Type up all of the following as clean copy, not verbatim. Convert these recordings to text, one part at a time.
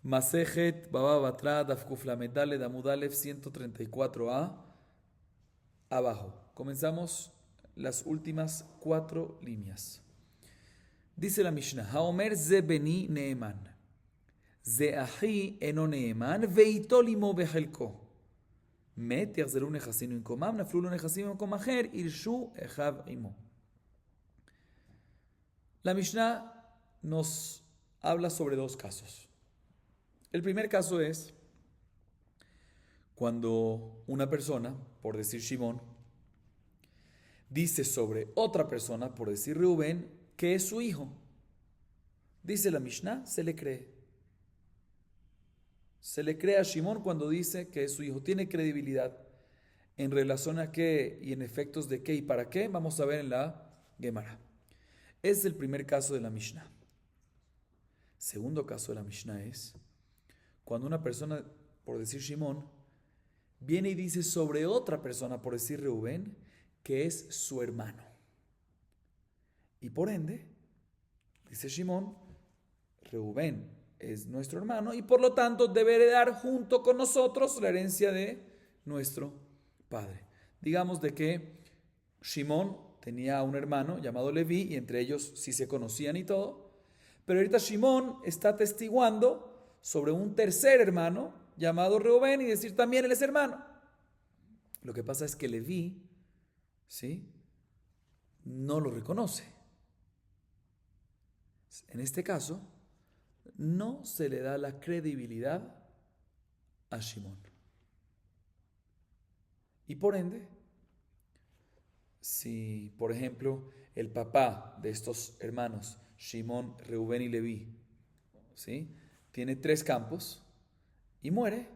Masejet Baba Batra Daf Kuf Lamed Daled Amud Alef 134a abajo. Comenzamos las últimas 4 líneas. Dice la Mishnah: Haomer ze beni neeman, ze ahi eno neeman, veito limo behelko. Met yachzeru nechasinu inkomam, naflu lo nechasinu inkom acher, irshu echav imo. La Mishnah nos habla sobre 2 casos. El primer caso es cuando una persona, por decir Shimón, dice sobre otra persona, por decir Reubén, que es su hijo. Dice la Mishnah, se le cree. Se le cree a Shimón cuando dice que es su hijo. Tiene credibilidad. En relación a qué y en efectos de qué y para qué, vamos a ver en la Gemara. Es el primer caso de la Mishnah. Segundo caso de la Mishnah es cuando una persona, por decir Shimón, viene y dice sobre otra persona, por decir Reubén, que es su hermano. Y por ende, dice Shimón, Reubén es nuestro hermano y por lo tanto debe heredar junto con nosotros la herencia de nuestro padre. Digamos de que Shimón tenía un hermano llamado Leví y entre ellos sí se conocían y todo, pero ahorita Shimón está atestiguando sobre un tercer hermano llamado Reubén y decir también él es hermano. Lo que pasa es que Leví, ¿sí?, no lo reconoce. En este caso, no se le da la credibilidad a Shimón. Y por ende, si, por ejemplo, el papá de estos hermanos, Shimón, Reubén y Leví, ¿sí?, tiene 3 campos y muere,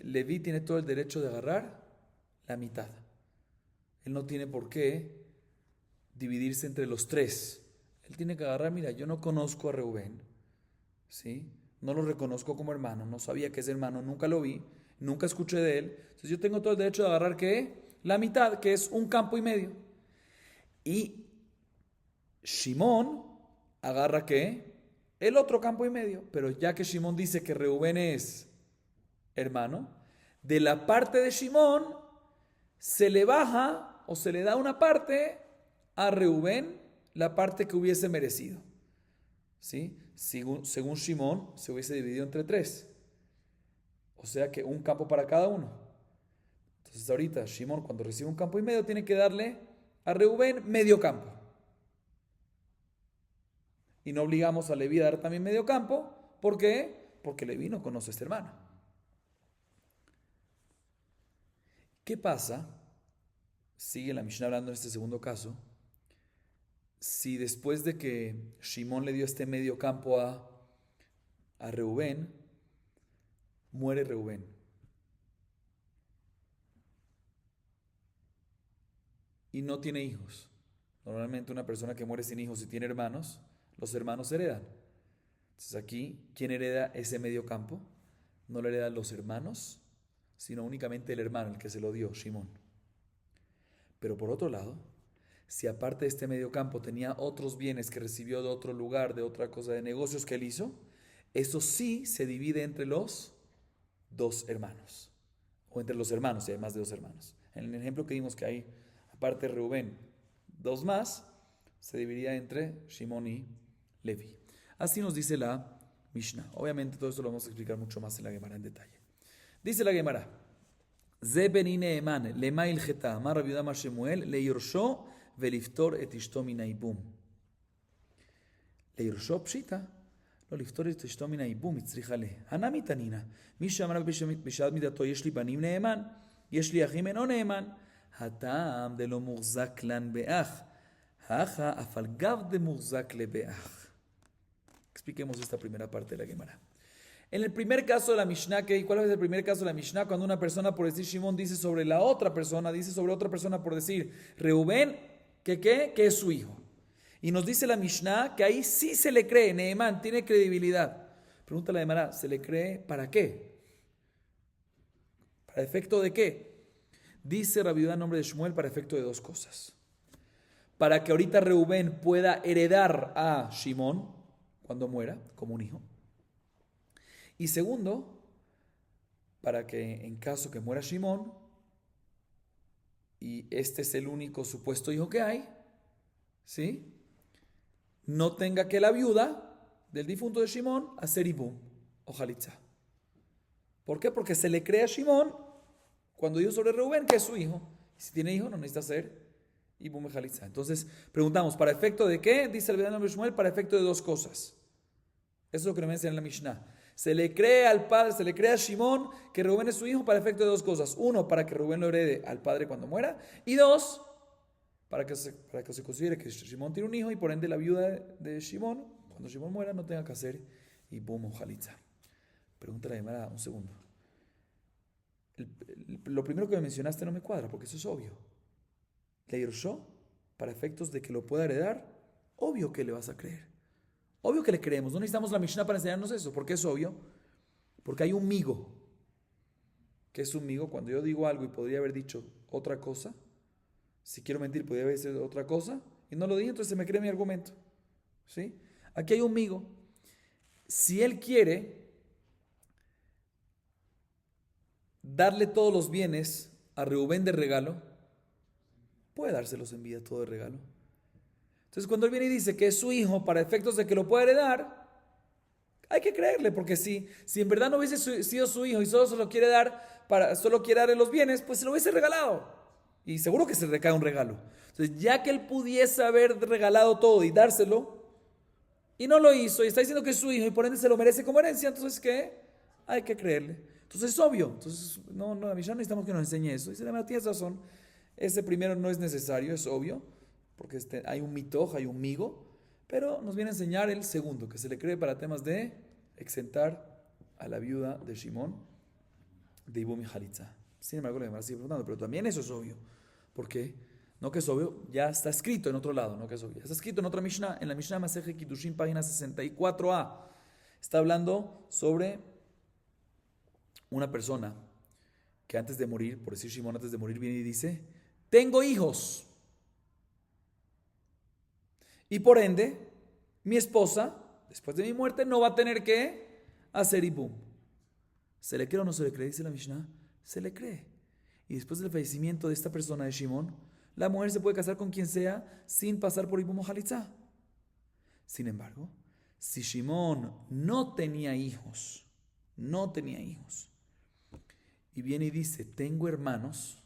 Leví tiene todo el derecho de agarrar la mitad. Él no tiene por qué dividirse entre los 3. Él tiene que agarrar, mira, yo no conozco a Reubén, ¿sí?, no lo reconozco como hermano, no sabía que es hermano, nunca lo vi, nunca escuché de él. Entonces yo tengo todo el derecho de agarrar, ¿qué? La mitad, que es 1,5 campos. Y Shimón agarra, ¿qué? El otro 1,5 campos. Pero ya que Shimón dice que Reubén es hermano, de la parte de Shimón se le baja o se le da una parte a Reubén, la parte que hubiese merecido, ¿sí? Según Shimón se hubiese dividido entre 3, o sea que 1 campo para cada uno. Entonces ahorita Shimón, cuando recibe 1,5 campos, tiene que darle a Reubén medio campo. Y no obligamos a Leví a dar también medio campo. ¿Por qué? Porque Leví no conoce a este hermano. ¿Qué pasa? Sigue la Mishnah hablando en este segundo caso. Si después de que Shimón le dio este medio campo a Reubén, muere Reubén. Y no tiene hijos. Normalmente una persona que muere sin hijos y tiene hermanos, los hermanos heredan. Entonces aquí, ¿quién hereda ese medio campo? No lo heredan los hermanos, sino únicamente el hermano, el que se lo dio, Shimón. Pero por otro lado, si aparte de este medio campo tenía otros bienes que recibió de otro lugar, de otra cosa, de negocios que él hizo, eso sí se divide entre los 2 hermanos. O entre los hermanos, si hay más de 2 hermanos. En el ejemplo que vimos que hay, aparte de Reubén, 2 más, se dividía entre Shimón y Leví. Así nos dice la Mishnah. Obviamente todo esto lo vamos a explicar mucho más en la Gemara en detalle. Dice la Gemara: Ze beni neeman lema ilcheta amar Rabbi Yehuda bar Shemuel leyirsho veliftor et ishto min haibum. Leyirsho pshita, לא לפתור את אשתו מן הייבום, הצריכה לה. הנמי תנינא, מי שאמר בשעת מידתו, יש לי בנים נאמן, יש לי אחים אינו נאמן. הטעם דלא מוחזק לן באח, הכה אף על גב דמוחזק לבאח. Expliquemos esta primera parte de la Gemara. En el primer caso de la Mishnah, ¿cuál es el primer caso de la Mishnah? Cuando una persona, por decir Shimón, dice sobre la otra persona, dice sobre otra persona, por decir Reubén, que es su hijo. Y nos dice la Mishnah que ahí sí se le cree, Neemán tiene credibilidad. Pregunta la Gemara, ¿se le cree para qué? ¿Para efecto de qué? Dice Rabbi Yehuda en nombre de Shmuel, para efecto de 2 cosas. Para que ahorita Reubén pueda heredar a Shimón cuando muera, como un hijo. Y segundo, para que en caso que muera Shimón, y este es el único supuesto hijo que hay, ¿sí? No tenga que la viuda del difunto de Shimón hacer ibum o jalitza. ¿Por qué? Porque se le cree a Shimón cuando dijo sobre Reubén que es su hijo. Y si tiene hijo no necesita hacer ibum y jalitza. Entonces preguntamos, ¿para efecto de qué? Dice el Bedán Shmuel, para efecto de dos cosas. Eso es lo que nos menciona en la Mishnah. Se le cree al padre, se le cree a Shimón que Reubén es su hijo para efecto de dos cosas. Uno, para que Reubén lo herede al padre cuando muera. Y dos, para que se considere que Shimón tiene un hijo y por ende la viuda de Shimón, cuando Shimón muera, no tenga que hacer ibum o jalitza. Pregúntale a Gemara un segundo. Lo primero que me mencionaste no me cuadra, porque eso es obvio. Le Yershó, para efectos de que lo pueda heredar, obvio que le vas a creer. Obvio que le creemos. No necesitamos la Mishnah para enseñarnos eso. ¿Por qué es obvio? Porque hay un migo. ¿Qué es un migo? Cuando yo digo algo y podría haber dicho otra cosa, si quiero mentir, podría haber dicho otra cosa, y no lo dije, entonces se me cree mi argumento. ¿Sí? Aquí hay un migo. Si él quiere darle todos los bienes a Reubén de regalo, puede dárselos en vida todo de regalo. Entonces cuando él viene y dice que es su hijo para efectos de que lo pueda heredar, hay que creerle, porque si en verdad no hubiese sido su hijo y solo se lo quiere dar solo quiere darle los bienes, pues se lo hubiese regalado. Y seguro que se le cae un regalo. Entonces ya que él pudiese haber regalado todo y dárselo, y no lo hizo, y está diciendo que es su hijo y por ende se lo merece como herencia, entonces ¿qué? Hay que creerle. Entonces es obvio. Entonces no, la Mishnah no necesitamos que nos enseñe eso. Dice, la verdad, tienes razón. Ese primero no es necesario, es obvio, porque hay un mitoj, hay un migo, pero nos viene a enseñar el segundo, que se le cree para temas de exentar a la viuda de Shimón de ibum y jalitza. Sin embargo, la Gemara sigue preguntando, pero también eso es obvio. ¿Por qué? No que es obvio, ya está escrito en otro lado, no que es obvio. Ya está escrito en otra Mishnah, en la Mishnah Maseje Kiddushin, página 64a. Está hablando sobre una persona que antes de morir, por decir Shimón, antes de morir viene y dice, tengo hijos. Y por ende, mi esposa, después de mi muerte, no va a tener que hacer ibum. ¿Se le cree o no se le cree? Dice la Mishnah. Se le cree. Y después del fallecimiento de esta persona de Shimón, la mujer se puede casar con quien sea sin pasar por ibum o jalitza. Sin embargo, si Shimón no tenía hijos, y viene y dice, tengo hermanos,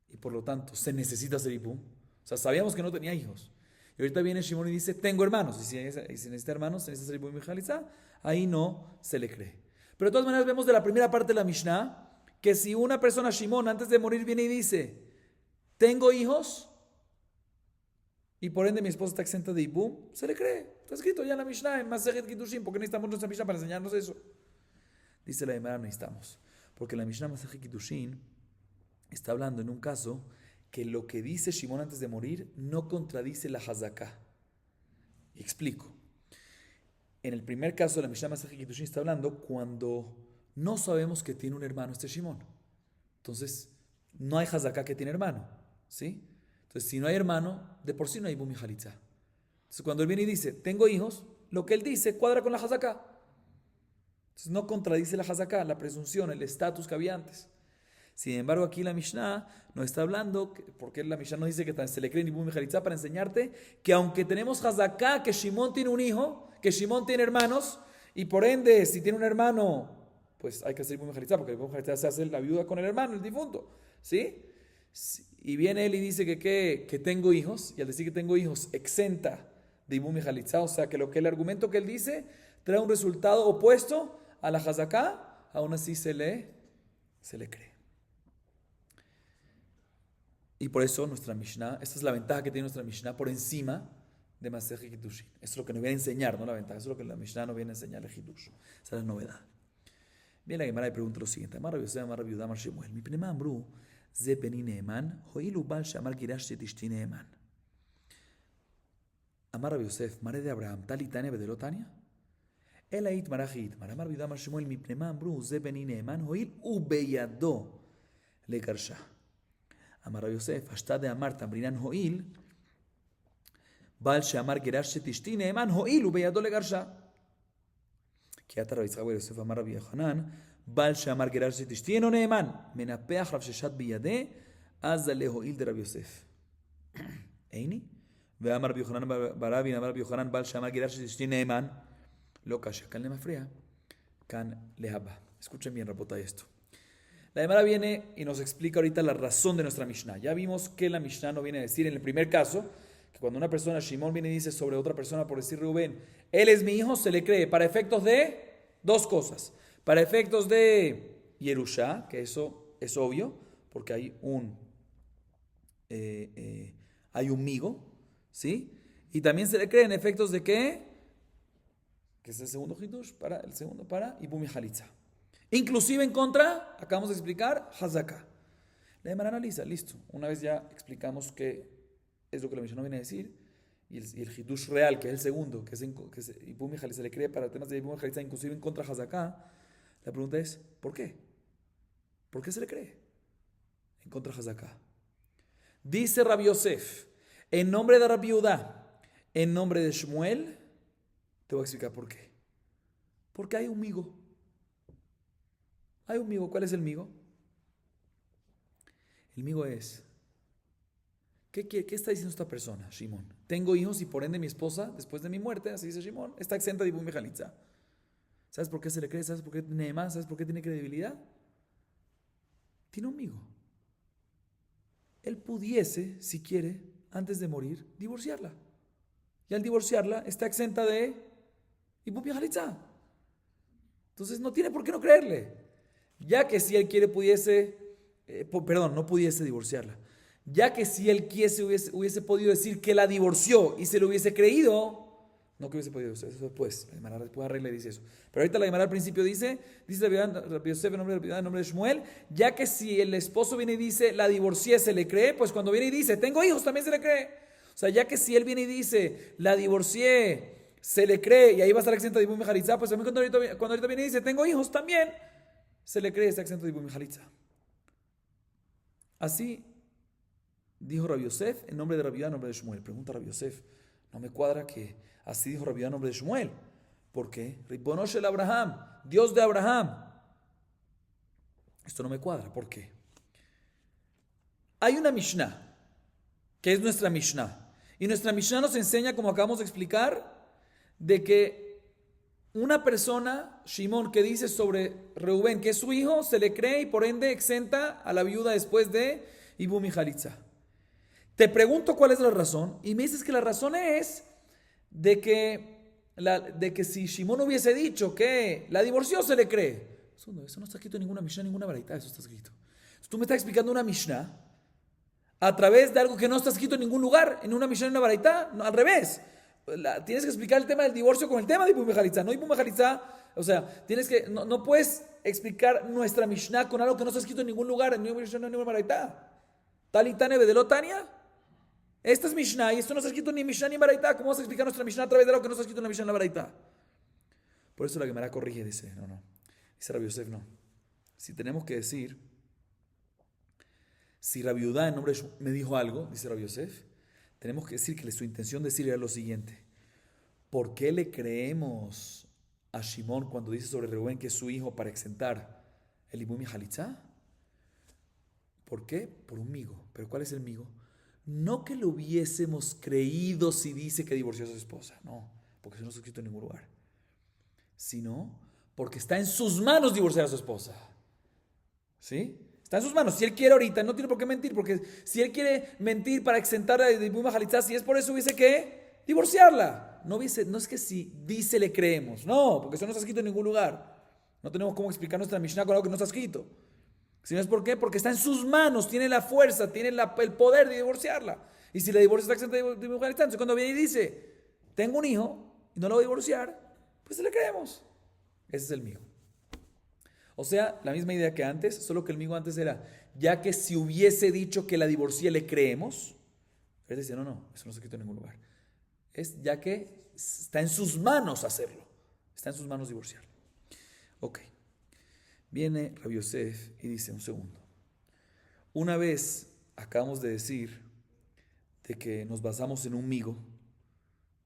y por lo tanto se necesita hacer ibum. O sea, sabíamos que no tenía hijos. Y ahorita viene Shimón y dice, tengo hermanos. Y si necesita hermanos, se necesita hacer ibum y jalitza. Ahí no se le cree. Pero de todas maneras vemos de la primera parte de la Mishnah, que si una persona, Shimón, antes de morir viene y dice, tengo hijos, y por ende mi esposa está exenta de ibum, se le cree. Está escrito ya en la Mishnah, en Masejet Kiddushin. ¿Por qué necesitamos nuestra Mishnah para enseñarnos eso? Dice la Gemara, necesitamos. Porque la Mishnah Masejet Kiddushin está hablando en un caso que lo que dice Shimón antes de morir no contradice la Hazaká. Y explico. En el primer caso de la Mishnah Masejet Kiddushin está hablando cuando no sabemos que tiene un hermano este Shimón. Entonces, no hay Hazaká que tiene hermano. ¿Sí? Entonces, si no hay hermano, de por sí no hay ibum y jalitza. Entonces, cuando él viene y dice, tengo hijos, lo que él dice cuadra con la Hazaká. Entonces, no contradice la Hazaká, la presunción, el estatus que había antes. Sin embargo, aquí la Mishnah nos está hablando, porque la Mishnah nos dice que se le cree en ibum y jalitza para enseñarte que aunque tenemos Hazaká, que Shimón tiene un hijo, que Shimón tiene hermanos, y por ende, si tiene un hermano, pues hay que hacer ibum y jalitza, porque el ibum y jalitza se hace la viuda con el hermano, el difunto. ¿Sí? Y viene él y dice que tengo hijos, y al decir que tengo hijos, exenta de ibum y jalitza, o sea que el argumento que él dice trae un resultado opuesto a la Hazaká, aún así se le cree. Y por eso nuestra Mishnah, esta es la ventaja que tiene nuestra Mishnah por encima de Masejet Kiddushin. Eso es lo que nos viene a enseñar, no la ventaja, eso es lo que la Mishnah nos viene a enseñar el Hidush. Esa es la novedad. Bien, la Gemara le pregunta lo siguiente: Amar Rabbi Yosef, Amar Rabbi Yehuda, Amar Shemuel, מפני מה אמרו זה בני נאמן, הואיל ובעל שאמר גירשתי את אשתי נאמן. אמר רבי יוסף, מראה דאברהם, תלי תניא ודלא תניא? אלא יתמרא כי יתמרא. אמר רבי יהודה אמר שמואל, מפני מה אמרו זה בני נאמן, הואיל ובידו לגרשה. אמר רבי יוסף, השתא דאמר תמרינן הואיל, בעל שאמר גירשתי את אשתי נאמן, הואיל ובידו לגרשה. כי כי אתה רבי יצחק בר יוסף אמר רבי יוחנן, בעל שאמר גירשתי את אשתי אינו נאמן, מנפח רב ששת בידה, אז להועיל דרבי יוסף. איני? ואמר רבי יוחנן בר אבי, אמר רבי יוחנן, בעל שאמר גירשתי את אשתי נאמן, לא קשה, כאן le mafría, כאן להבא. Escuchen bien, rabotay, esto. La Gemara viene y nos explica ahorita la razón de nuestra Mishnah. Ya vimos que la Mishnah no viene a decir en el primer caso, que cuando una persona, Shimón, viene y dice sobre otra persona, por decir Rubén, él es mi hijo, se le cree para efectos de dos cosas. Para efectos de Yerusha, que eso es obvio, porque hay un migo, ¿sí? Y también se le cree en efectos de ¿qué? Que es el segundo hidush, para Ibum y Jalitza. Inclusive en contra, acabamos de explicar, Hazaka. La Gemara analiza, listo. Una vez ya explicamos qué es lo que la Mishnah viene a decir, y el hidush real, que es el segundo, que es Ibum y Jalitza, se le cree para temas de Ibum y Jalitza, inclusive en contra Hazaka. La pregunta es, ¿por qué? ¿Por qué se le cree en contra Hazaka? Dice Rabbi Yosef, en nombre de Rabbi Yehuda, en nombre de Shmuel, te voy a explicar por qué. Porque hay un migo. Hay un migo. ¿Cuál es el migo? El migo es, ¿qué está diciendo esta persona, Shimón? Tengo hijos y por ende mi esposa, después de mi muerte, así dice Shimón, está exenta de Ibum y Jalitza. ¿Sabes por qué se le cree? ¿Sabes por qué tiene más? ¿Sabes por qué tiene credibilidad? Tiene un migo. Él pudiese, si quiere, antes de morir, divorciarla. Y al divorciarla, está exenta de Ibum y Jalitza. Entonces no tiene por qué no creerle. Ya que si él quiere no pudiese divorciarla. Ya que si él hubiese podido decir que la divorció y se lo hubiese creído, no que hubiese podido, eso después. La Gemara después arregla y dice eso. Pero ahorita la Gemara al principio dice Rabbi Yosef en nombre de Shmuel, ya que si el esposo viene y dice la divorcié, se le cree, pues cuando viene y dice tengo hijos, también se le cree. O sea, ya que si él viene y dice la divorcié, se le cree y ahí va a estar exenta de Ibum y Jalitza, pues también cuando ahorita viene y dice tengo hijos, también se le cree, está exento de Ibum y Jalitza. Así dijo Rabbi Yosef en nombre de Rabbi Yehuda, en nombre de Shmuel. Pregunta Rabbi Yosef, no me cuadra que así dijo Rabbi Yehuda en nombre de Shmuel. ¿Por qué? Ribono shel Abraham, Dios de Abraham. Esto no me cuadra. ¿Por qué? Hay una Mishnah, que es nuestra Mishnah. Y nuestra Mishnah nos enseña, como acabamos de explicar, de que una persona, Shimón, que dice sobre Reubén que es su hijo, se le cree y por ende exenta a la viuda después de Ibum y Jalitza. Te pregunto cuál es la razón y me dices que la razón es de que si Shimón hubiese dicho que la divorció, se le cree. Eso no está escrito en ninguna Mishnah, ninguna baraita, eso está escrito. Tú me estás explicando una Mishnah a través de algo que no está escrito en ningún lugar, en una Mishnah, en una baraita, no, al revés. Tienes que explicar el tema del divorcio con el tema de Ibum y Jalitza. No Ibum y Jalitza, o sea, no puedes explicar nuestra Mishnah con algo que no está escrito en ningún lugar, en ninguna Mishnah, en ninguna baraita. Talitane Bedelotania. Esta es Mishnah y esto no está escrito ni en Mishnah ni en baraita. ¿Cómo vas a explicar nuestra Mishnah a través de algo que no está escrito en la Mishnah ni en la baraita? Por eso la Gemara corrige, dice, no. Dice Rabbi Yosef, no. Si tenemos que decir, si Rabbi Yehuda en nombre de me dijo algo, dice Rabbi Yosef, tenemos que decir que su intención de decir era lo siguiente. ¿Por qué le creemos a Shimón cuando dice sobre Reubén que es su hijo para exentar el Ibum y Jalitza? ¿Por qué? Por un migo. ¿Pero cuál es el migo? No que lo hubiésemos creído si dice que divorció a su esposa. No, porque eso no está escrito en ningún lugar. Sino porque está en sus manos divorciar a su esposa. ¿Sí? Está en sus manos. Si él quiere ahorita, no tiene por qué mentir, porque si él quiere mentir para exentar a Ibum y Jalitza, si es por eso hubiese que divorciarla. No es que si dice le creemos. No, porque eso no está escrito en ningún lugar. No tenemos cómo explicar nuestra Mishnah con algo que no está escrito. ¿Sí es por qué? Porque está en sus manos, tiene la fuerza, tiene el poder de divorciarla. Y si la divorcia está exenta de Ibum y Jalitza, entonces cuando viene y dice, tengo un hijo y no lo voy a divorciar, pues le creemos. Ese es el migo. O sea, la misma idea que antes, solo que el migo antes era, ya que si hubiese dicho que la divorcié, le creemos. Él decía, no, eso no está escrito en ningún lugar. Es ya que está en sus manos hacerlo. Está en sus manos divorciarlo. Ok. Viene Rabbi Yosef y dice, un segundo. Una vez acabamos de decir de que nos basamos en un migo,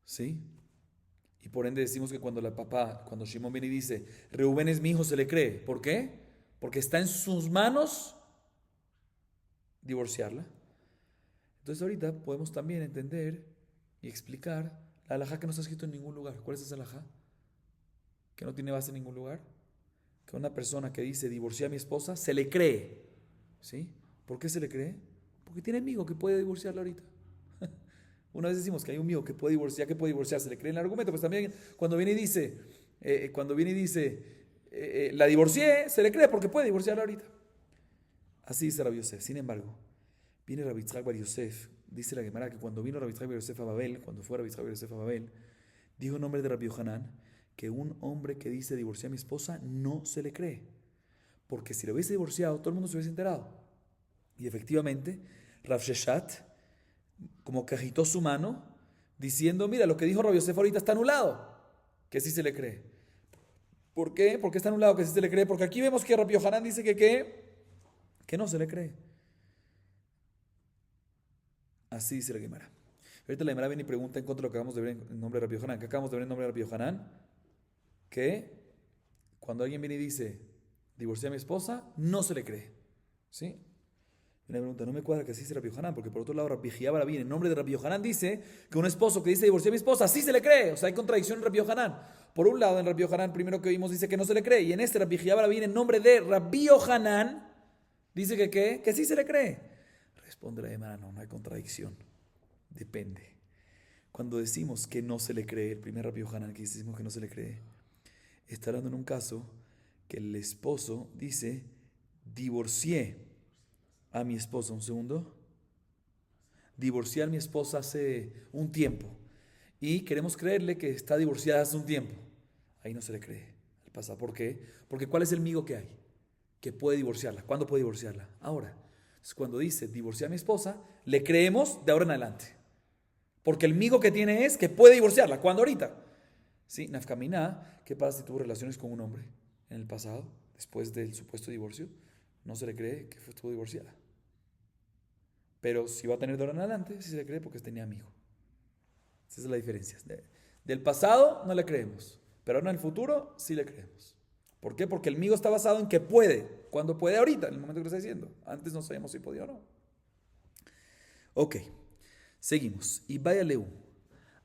¿sí? Y por ende decimos que cuando Shimón viene y dice, Reubén es mi hijo, se le cree. ¿Por qué? Porque está en sus manos divorciarla. Entonces ahorita podemos también entender y explicar la halajá que no está escrito en ningún lugar. ¿Cuál es esa halajá? Que no tiene base en ningún lugar. Que una persona que dice divorcié a mi esposa, se le cree. ¿Sí? ¿Por qué se le cree? Porque tiene amigo que puede divorciarla ahorita. Una vez decimos que hay un amigo que puede divorciar, se le cree en el argumento, pues también cuando viene y dice, la divorcié, se le cree porque puede divorciarla ahorita. Así dice Rabbi Yosef. Sin embargo, viene Rabbi Yitzhak Bar Yosef, dice la Gemara que cuando vino Rabbi Yitzhak Bar Yosef a Babel, cuando fue Rabbi Yitzhak Bar Yosef a Babel, dijo en nombre de Rabbi Yohanan que un hombre que dice divorcié a mi esposa no se le cree. Porque si lo hubiese divorciado, todo el mundo se hubiese enterado. Y efectivamente, Rav Sheshat como que agitó su mano diciendo, mira, lo que dijo Rabbi Yosef ahorita está anulado, que sí se le cree. ¿Por qué? ¿Por qué está anulado que sí se le cree? Porque aquí vemos que Rabbi Yohanan dice que no se le cree. Así dice la Gemara. Ahorita la Gemara viene y pregunta en contra de lo que acabamos de ver en nombre de Rabbi Yohanan. ¿Qué acabamos de ver en nombre de Rabbi Yohanan? Que cuando alguien viene y dice, divorcié a mi esposa, no se le cree. ¿Sí? Una pregunta, no me cuadra que así dice Rabbi Yohanan, porque por otro lado Rabbi Jia Bar Abba en nombre de Rabbi Yohanan dice que un esposo que dice divorcié a mi esposa, sí se le cree. O sea, hay contradicción en Rabbi Yohanan. Por un lado, en Rabbi Yohanan, primero que vimos, dice que no se le cree. Y en este Rabbi Jia Bar Abba en nombre de Rabbi Yohanan, dice que ¿qué? Que sí se le cree. Responde la Gemara, no hay contradicción. Depende. Cuando decimos que no se le cree, el primer Rabbi Yohanan que decimos que no se le cree, está hablando en un caso que el esposo dice, divorcié a mi esposa, un segundo. Divorcié a mi esposa hace un tiempo y queremos creerle que está divorciada hace un tiempo. Ahí no se le cree al pasado. ¿Por qué? Porque ¿cuál es el migo que hay? Que puede divorciarla. ¿Cuándo puede divorciarla? Ahora. Entonces, cuando dice divorcié a mi esposa, le creemos de ahora en adelante. Porque el migo que tiene es que puede divorciarla. ¿Cuándo? Ahorita. ¿Sí? Nafkamina, ¿qué pasa si tuvo relaciones con un hombre en el pasado, después del supuesto divorcio? No se le cree que estuvo divorciada. Pero si va a tener de ahora en adelante, sí se le cree porque tenía amigo. Esa es la diferencia. Del pasado no le creemos, pero ahora en el futuro sí le creemos. ¿Por qué? Porque el migo está basado en que puede. Cuando puede ahorita, en el momento que lo está diciendo. Antes no sabíamos si podía o no. Ok, seguimos. Y vaya leu.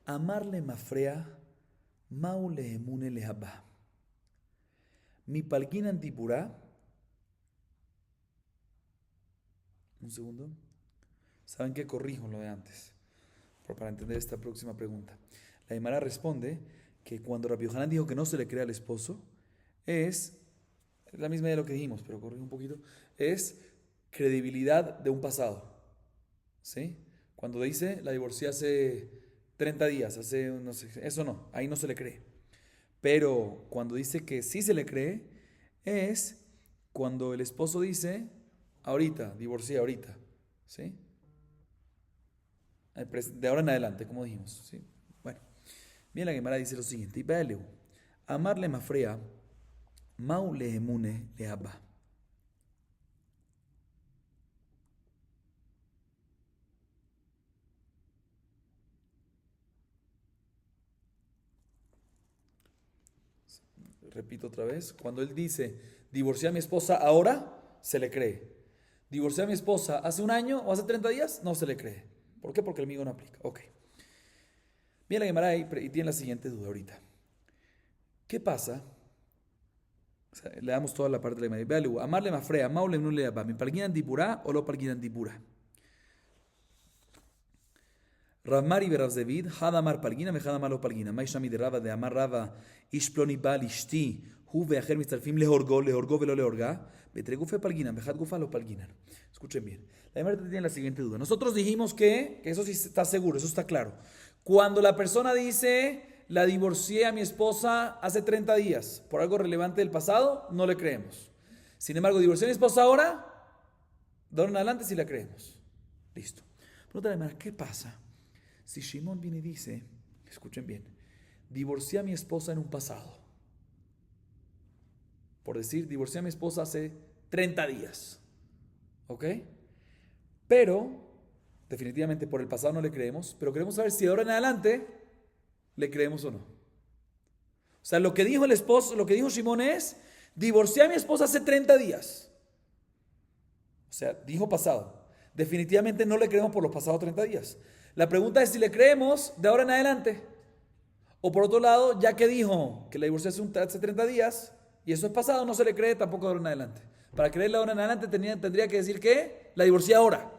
Amarle mafrea, maule emune lehabá. Mi palguin antipurá. Un segundo. ¿Saben qué? Corrijo lo de antes, para entender esta próxima pregunta. La Gemara responde que cuando Rabbi Yohanan dijo que no se le cree al esposo, es la misma de lo que dijimos, pero corrijo un poquito, es credibilidad de un pasado. ¿Sí? Cuando dice la divorcié hace 30 días, no sé, eso no, ahí no se le cree. Pero cuando dice que sí se le cree, es cuando el esposo dice, ahorita, divorcié ahorita. ¿Sí? De ahora en adelante, como dijimos. ¿Sí? Bueno, bien, la Gemara dice lo siguiente: amarle mafrea, mau le emune le abba. Repito otra vez: cuando él dice divorcié a mi esposa ahora, se le cree. Divorcié a mi esposa hace un año o hace 30 días, no se le cree. ¿Por qué? Porque el amigo no aplica. Ok. Bien, la Gemara y tiene la siguiente duda ahorita. ¿Qué pasa? O sea, le damos toda la parte de la Gemara. Vean, amarle mafrea, maule no le abba. ¿Mi palguinan dipura o lo palguinan dipura? Ramari Berav David, Hadamar Palgina, me Hadamar lo Palgina. Maishami de Rava, de Amar Rava, Ishploni Bal, Ishti, Huve, Ajer, Mistalfim, Lehorgo, velo Lehorga, Betregufe Palgina, Mejad Gufa lo Palgina. Escuchen bien. La Gemara tiene la siguiente duda. Nosotros dijimos que eso sí está seguro, eso está claro. Cuando la persona dice, la divorcié a mi esposa hace 30 días, por algo relevante del pasado, no le creemos. Sin embargo, divorcié a mi esposa ahora, de ahora en adelante sí la creemos. Listo. Pregunta la Gemara, ¿qué pasa si Shimón viene y dice, escuchen bien, divorcié a mi esposa en un pasado? Por decir, divorcié a mi esposa hace 30 días. ¿Ok? Pero, definitivamente por el pasado no le creemos, pero queremos saber si de ahora en adelante le creemos o no. O sea, lo que dijo el esposo, lo que dijo Shimón es, divorcié a mi esposa hace 30 días. O sea, dijo pasado. Definitivamente no le creemos por los pasados 30 días. La pregunta es si le creemos de ahora en adelante. O por otro lado, ya que dijo que la divorció hace 30 días, y eso es pasado, no se le cree tampoco de ahora en adelante. Para creerle de ahora en adelante tendría que decir que la divorcié ahora.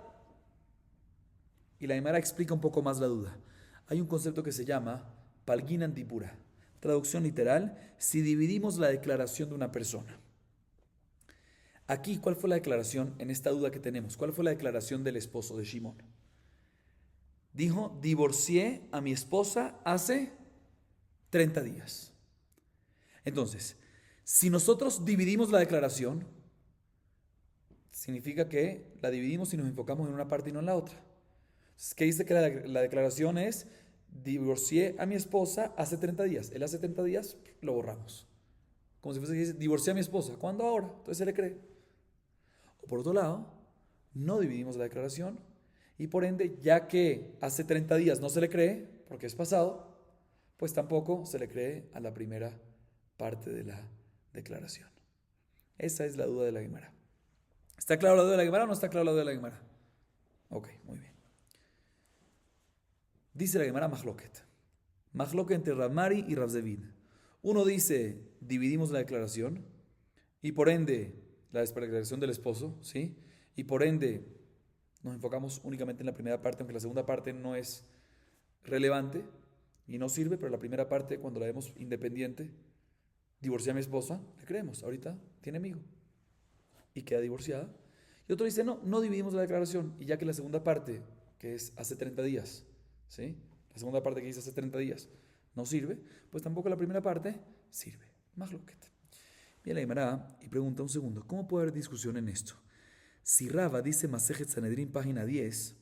Y la Gemara explica un poco más la duda. Hay un concepto que se llama Palginan Dipura. Traducción literal, si dividimos la declaración de una persona. Aquí, ¿cuál fue la declaración en esta duda que tenemos? ¿Cuál fue la declaración del esposo de Shimón? Dijo, divorcié a mi esposa hace 30 días. Entonces, si nosotros dividimos la declaración, significa que la dividimos y nos enfocamos en una parte y no en la otra. ¿Qué dice que la declaración es? Divorcié a mi esposa hace 30 días. Él hace 30 días lo borramos. Como si fuese que dice, divorcié a mi esposa. ¿Cuándo? Ahora. Entonces se le cree. O por otro lado, no dividimos la declaración y por ende, ya que hace 30 días no se le cree, porque es pasado, pues tampoco se le cree a la primera parte de la declaración. Esa es la duda de la Gemara. ¿Está claro la duda de la Gemara o no está claro la duda de la Gemara? Ok, muy bien. Dice la Gemara Mahloket. Mahloket entre Ramari y Rabzevid. Uno dice, dividimos la declaración y por ende, la declaración del esposo, ¿sí? Y por ende, nos enfocamos únicamente en la primera parte, aunque la segunda parte no es relevante y no sirve, pero la primera parte, cuando la vemos independiente, divorcié a mi esposa, le creemos, ahorita tiene amigo y queda divorciada. Y otro dice, no dividimos la declaración y ya que la segunda parte, que es hace 30 días, ¿sí? La segunda parte que dice hace 30 días no sirve, pues tampoco la primera parte sirve. Mahloket. Viene la Gemara y pregunta un segundo, ¿cómo puede haber discusión en esto? Si Rava dice Masejet Sanedrín, página 10,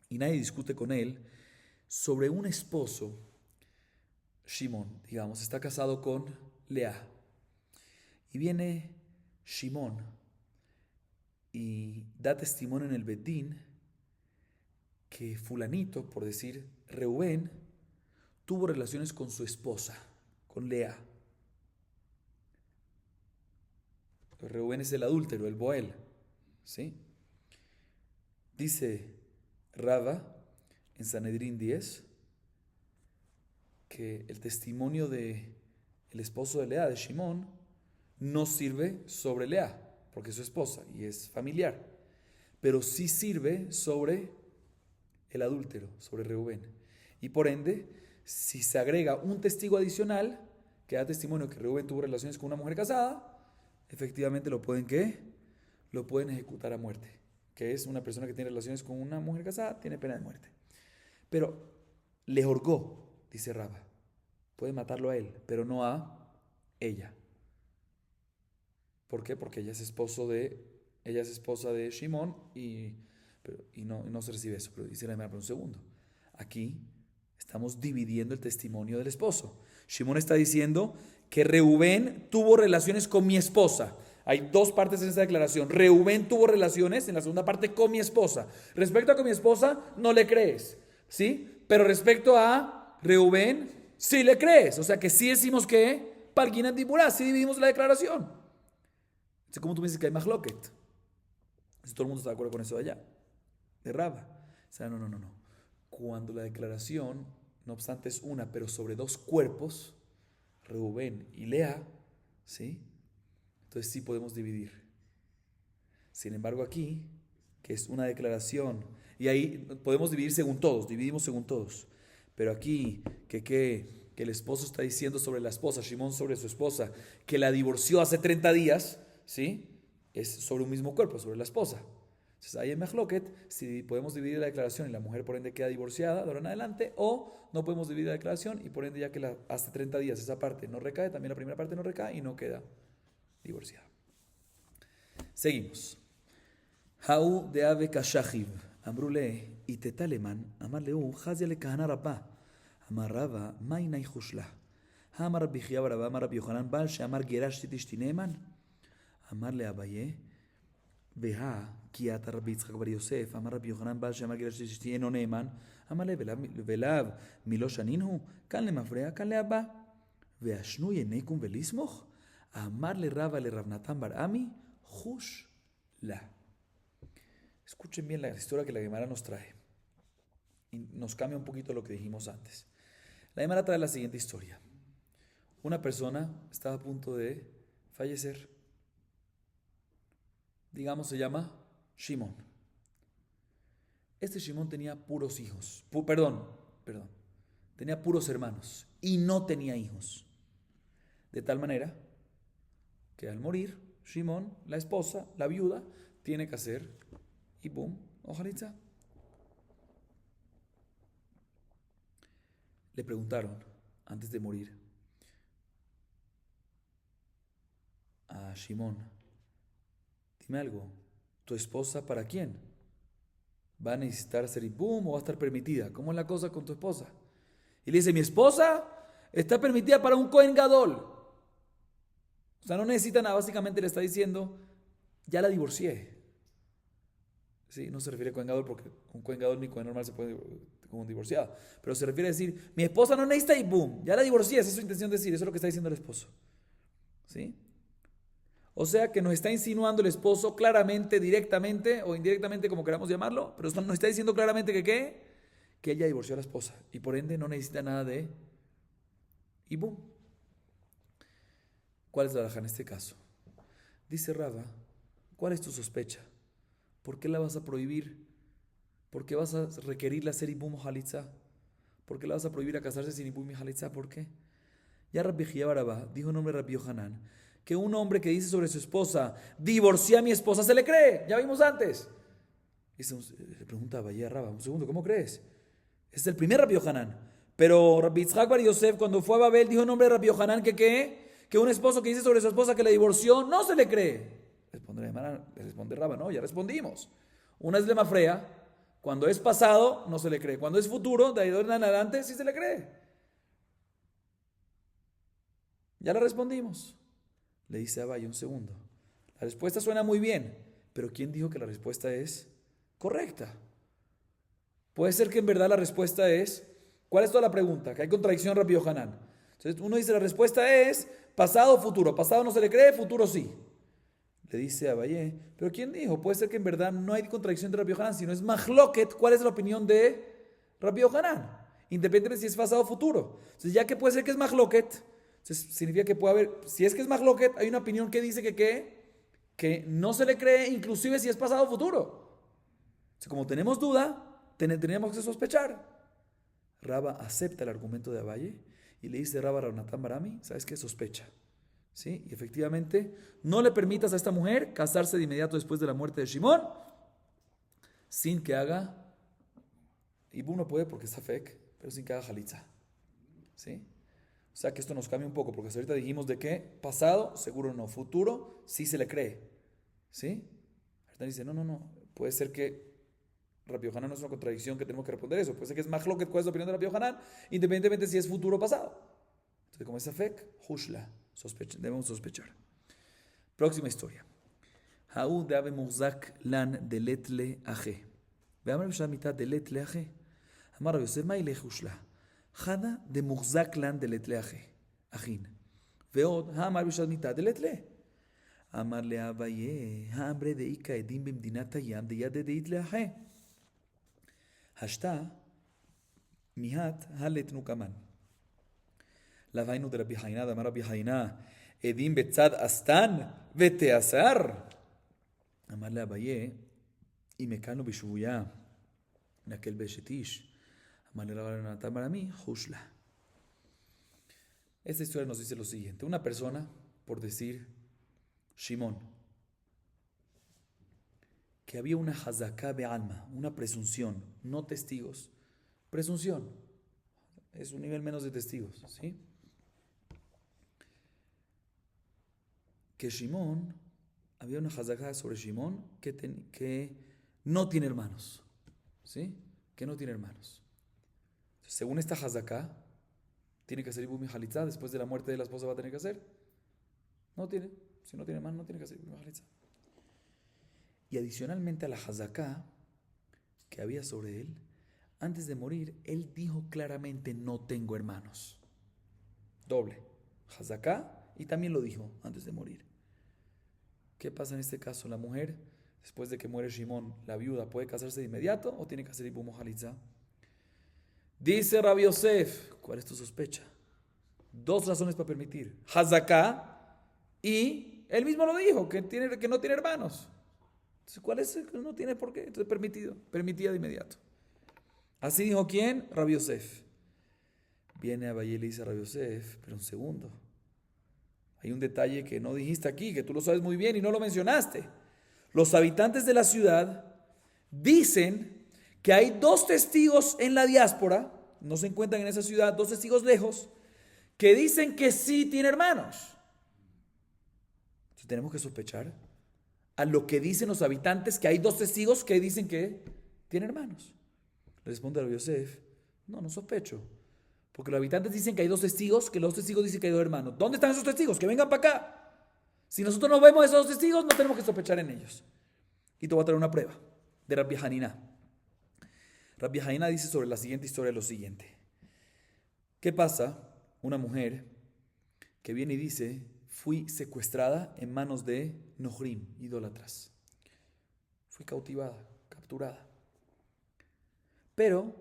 y nadie discute con él, sobre un esposo, Shimón, digamos, está casado con Lea, y viene Shimón y da testimonio en el Bedín que fulanito, por decir Reubén, tuvo relaciones con su esposa, con Lea. Reubén es el adúltero, el Boel, ¿sí? Dice Rava en Sanedrín 10 que el testimonio de el esposo de Lea, de Shimón, no sirve sobre Lea, porque es su esposa y es familiar, pero sí sirve sobre el adúltero, sobre Reubén. Y por ende, si se agrega un testigo adicional que da testimonio que Reubén tuvo relaciones con una mujer casada, efectivamente lo pueden ¿qué? Lo pueden ejecutar a muerte, que es una persona que tiene relaciones con una mujer casada, tiene pena de muerte. Pero le jorgó, dice Rava, puede matarlo a él, pero no a ella. ¿Por qué? Porque ella es esposa de Shimón y no se recibe eso. Pero dice la Gemara, pero un segundo, aquí estamos dividiendo el testimonio del esposo. Shimón está diciendo que Reubén tuvo relaciones con mi esposa. Hay dos partes en esta declaración. Reubén tuvo relaciones en la segunda parte con mi esposa. Respecto a con mi esposa, no le crees, ¿sí? Pero respecto a Reubén, sí le crees. O sea que sí decimos que Palginan Dipurá, sí dividimos la declaración. Entonces, ¿cómo tú me dices que hay Mahloket? Si todo el mundo está de acuerdo con eso de allá, de Rava. O sea, no. Cuando la declaración, no obstante, es una, pero sobre dos cuerpos, Reubén y Lea, ¿sí? Entonces sí podemos dividir. Sin embargo, aquí, que es una declaración, y ahí podemos dividir según todos, dividimos según todos. Pero aquí, que el esposo está diciendo sobre la esposa, Shimón sobre su esposa, que la divorció hace 30 días, ¿sí? Es sobre un mismo cuerpo, sobre la esposa. Entonces ahí en Mahloket, si podemos dividir la declaración y la mujer por ende queda divorciada de ahora en adelante, o no podemos dividir la declaración y por ende ya que hasta 30 días esa parte no recae, también la primera parte no recae y no queda divorciada. Seguimos. Hau de ave kashachiv, amrule, y tetaleman, amarleu, hazia le kahana rabba, amarraba, mainai hushla. Amar Rabbi Chia bar Abba, Amar Rabbi Yohanan, Bal she'amar gerashti tishti neeman. Amar le Abaye, Veha, ki ata Rabbi Yitzchak bar Yosef, Amar Rabbi Yohanan, Bal she'amar gerashti tishti eno neeman. Amar le velav milo shaninhu, kan le mafrea, kan le Abba. Veashnu yenekum velismoch. Amar le Raba le Rav Natan bar Ami. Hush la. Escuchen bien la historia que la Gemara nos trae. Y nos cambia un poquito lo que dijimos antes. La Gemara trae la siguiente historia. Una persona estaba a punto de fallecer. Digamos, se llama Shimon. Este Shimon tenía puros hijos. Perdón. Tenía puros hermanos y no tenía hijos. De tal manera que al morir, Shimon, la esposa, la viuda, tiene que hacer y boom, ojalitza. Le preguntaron antes de morir a Shimon, dime algo, ¿tu esposa para quién? ¿Va a necesitar hacer ibum o va a estar permitida? ¿Cómo es la cosa con tu esposa? Y le dice, mi esposa está permitida para un Kohen Gadol. O sea, no necesita nada, básicamente le está diciendo, ya la divorcié. Sí, no se refiere a Kohen Gadol porque un Kohen Gadol ni Kohen normal se puede como un divorciado. Pero se refiere a decir, mi esposa no necesita ibum, ya la divorcié, esa es su intención de decir, eso es lo que está diciendo el esposo. ¿Sí? O sea que nos está insinuando el esposo claramente, directamente o indirectamente, como queramos llamarlo, pero nos está diciendo claramente que ¿qué? Que ella divorció a la esposa y por ende no necesita nada de ibum. ¿Cuál es la halajá en este caso? Dice Rava, ¿cuál es tu sospecha? ¿Por qué la vas a prohibir? ¿Por qué vas a requerirle hacer ibum o halitza? ¿Por qué la vas a prohibir a casarse sin ibum y halitza? ¿Por qué? Ya Rabbi Jia Barabá dijo en nombre de Rabbi Yohanan que un hombre que dice sobre su esposa, divorcié a mi esposa, se le cree. Ya vimos antes. Y le pregunta a Abayé a Rabba, un segundo, ¿cómo crees? Es el primer Rabbi Yohanan. Pero Rabbi Yitzhak Bar Yosef, cuando fue a Babel, dijo en nombre de Rabbi Yohanan que ¿qué? Que un esposo que dice sobre su esposa que la divorció, no se le cree. Responde Rabba, no, ya respondimos. Una es lema frea, cuando es pasado, no se le cree. Cuando es futuro, de ahí en adelante, sí se le cree. Ya la respondimos. Le dice a Abaye, un segundo. La respuesta suena muy bien, pero ¿quién dijo que la respuesta es correcta? Puede ser que en verdad la respuesta es, ¿cuál es toda la pregunta? Que hay contradicción Rabbi Yohanan. Entonces uno dice la respuesta es pasado o futuro. Pasado no se le cree, futuro sí. Le dice a Abaye, pero ¿quién dijo? Puede ser que en verdad no hay contradicción de Rabbi Yohanan, sino es mahloket. ¿Cuál es la opinión de Rabbi Yohanan? Independientemente si es pasado o futuro. Entonces ya que puede ser que es mahloket, significa que puede haber, si es que es mahloket, hay una opinión que dice que no se le cree inclusive si es pasado o futuro. Entonces, como tenemos duda, teníamos que sospechar. Raba acepta el argumento de Abaye y le dice Raba a Rav Natan bar Ami, ¿sabes qué? Sospecha. ¿Sí? Y efectivamente, no le permitas a esta mujer casarse de inmediato después de la muerte de Shimon sin que haga, y no puede porque está fek, pero sin que haga jalitza. ¿Sí? O sea que esto nos cambia un poco, porque hasta ahorita dijimos de que pasado, seguro no, futuro, sí se le cree. ¿Sí? Ahorita dice, no, puede ser que Rabbi Yohanan no es una contradicción que tenemos que responder eso. Puede ser que es más lo que cuál es la opinión de Rabbi Yohanan, independientemente si es futuro o pasado. Entonces, como es afek, hushla, debemos sospechar. Próxima historia. Haú de ave muzak lan de letle aje. Veamos la mitad de letle aje. Amar Rabbi Yosef, maile hushla. Hada de muzak lan de letle aje. Ajin. ועוד, האמר בשעת מיתה דלתלה. אמר לאביי, האמרי דאיכא עדים במדינת הים דיד דאית לאחה. השתה מיהת הלתנו כמן. להביינו דרבי חיינה, דאמר רבי חיינה, עדים בצד אסתן ותאסר. אמר לאביי, אם הקלנו בשבויה, נקל באשת איש. אמר לרבי נתן בר עמי, חוש לה. Esta historia nos dice lo siguiente. Una persona, por decir Shimon, que había una hazaká de alma, una presunción, no testigos, presunción, es un nivel menos de testigos, ¿sí? Que Shimon, había una hazaká sobre Shimon que no tiene hermanos, ¿sí? Que no tiene hermanos. Según esta hazaká, ¿tiene que hacer ibum y halitza? Después de la muerte de la esposa va a tener que hacer. No tiene. Si no tiene hermano, no tiene que hacer ibum y halitza. Y adicionalmente a la hazaká que había sobre él, antes de morir, él dijo claramente, no tengo hermanos. Doble. Hazaká, y también lo dijo antes de morir. ¿Qué pasa en este caso? La mujer, después de que muere Shimón, la viuda, ¿puede casarse de inmediato o tiene que hacer Ibum Halitza? Dice Rabbi Yosef, ¿cuál es tu sospecha? Dos razones para permitir. Hazaká, y él mismo lo dijo, que no tiene hermanos. Entonces, ¿cuál es? No tiene por qué. Entonces, permitida de inmediato. Así dijo ¿quién? Rabbi Yosef. Viene Abaye y le dice a Rabbi Yosef, pero un segundo. Hay un detalle que no dijiste aquí, que tú lo sabes muy bien y no lo mencionaste. Los habitantes de la ciudad dicen que hay dos testigos en la diáspora, no se encuentran en esa ciudad, dos testigos lejos, que dicen que sí tiene hermanos. Entonces tenemos que sospechar a lo que dicen los habitantes, que hay dos testigos que dicen que tiene hermanos. Le responde Rabbi Yosef, no sospecho. Porque los habitantes dicen que hay dos testigos, que los testigos dicen que hay dos hermanos. ¿Dónde están esos testigos? Que vengan para acá. Si nosotros no vemos esos dos testigos, no tenemos que sospechar en ellos. Y te voy a traer una prueba de Rabbi Hanina. Rabbi Hanina dice sobre la siguiente historia lo siguiente. ¿Qué pasa? Una mujer que viene y dice, fui secuestrada en manos de Nohrim, idólatras. Fui cautivada, capturada. Pero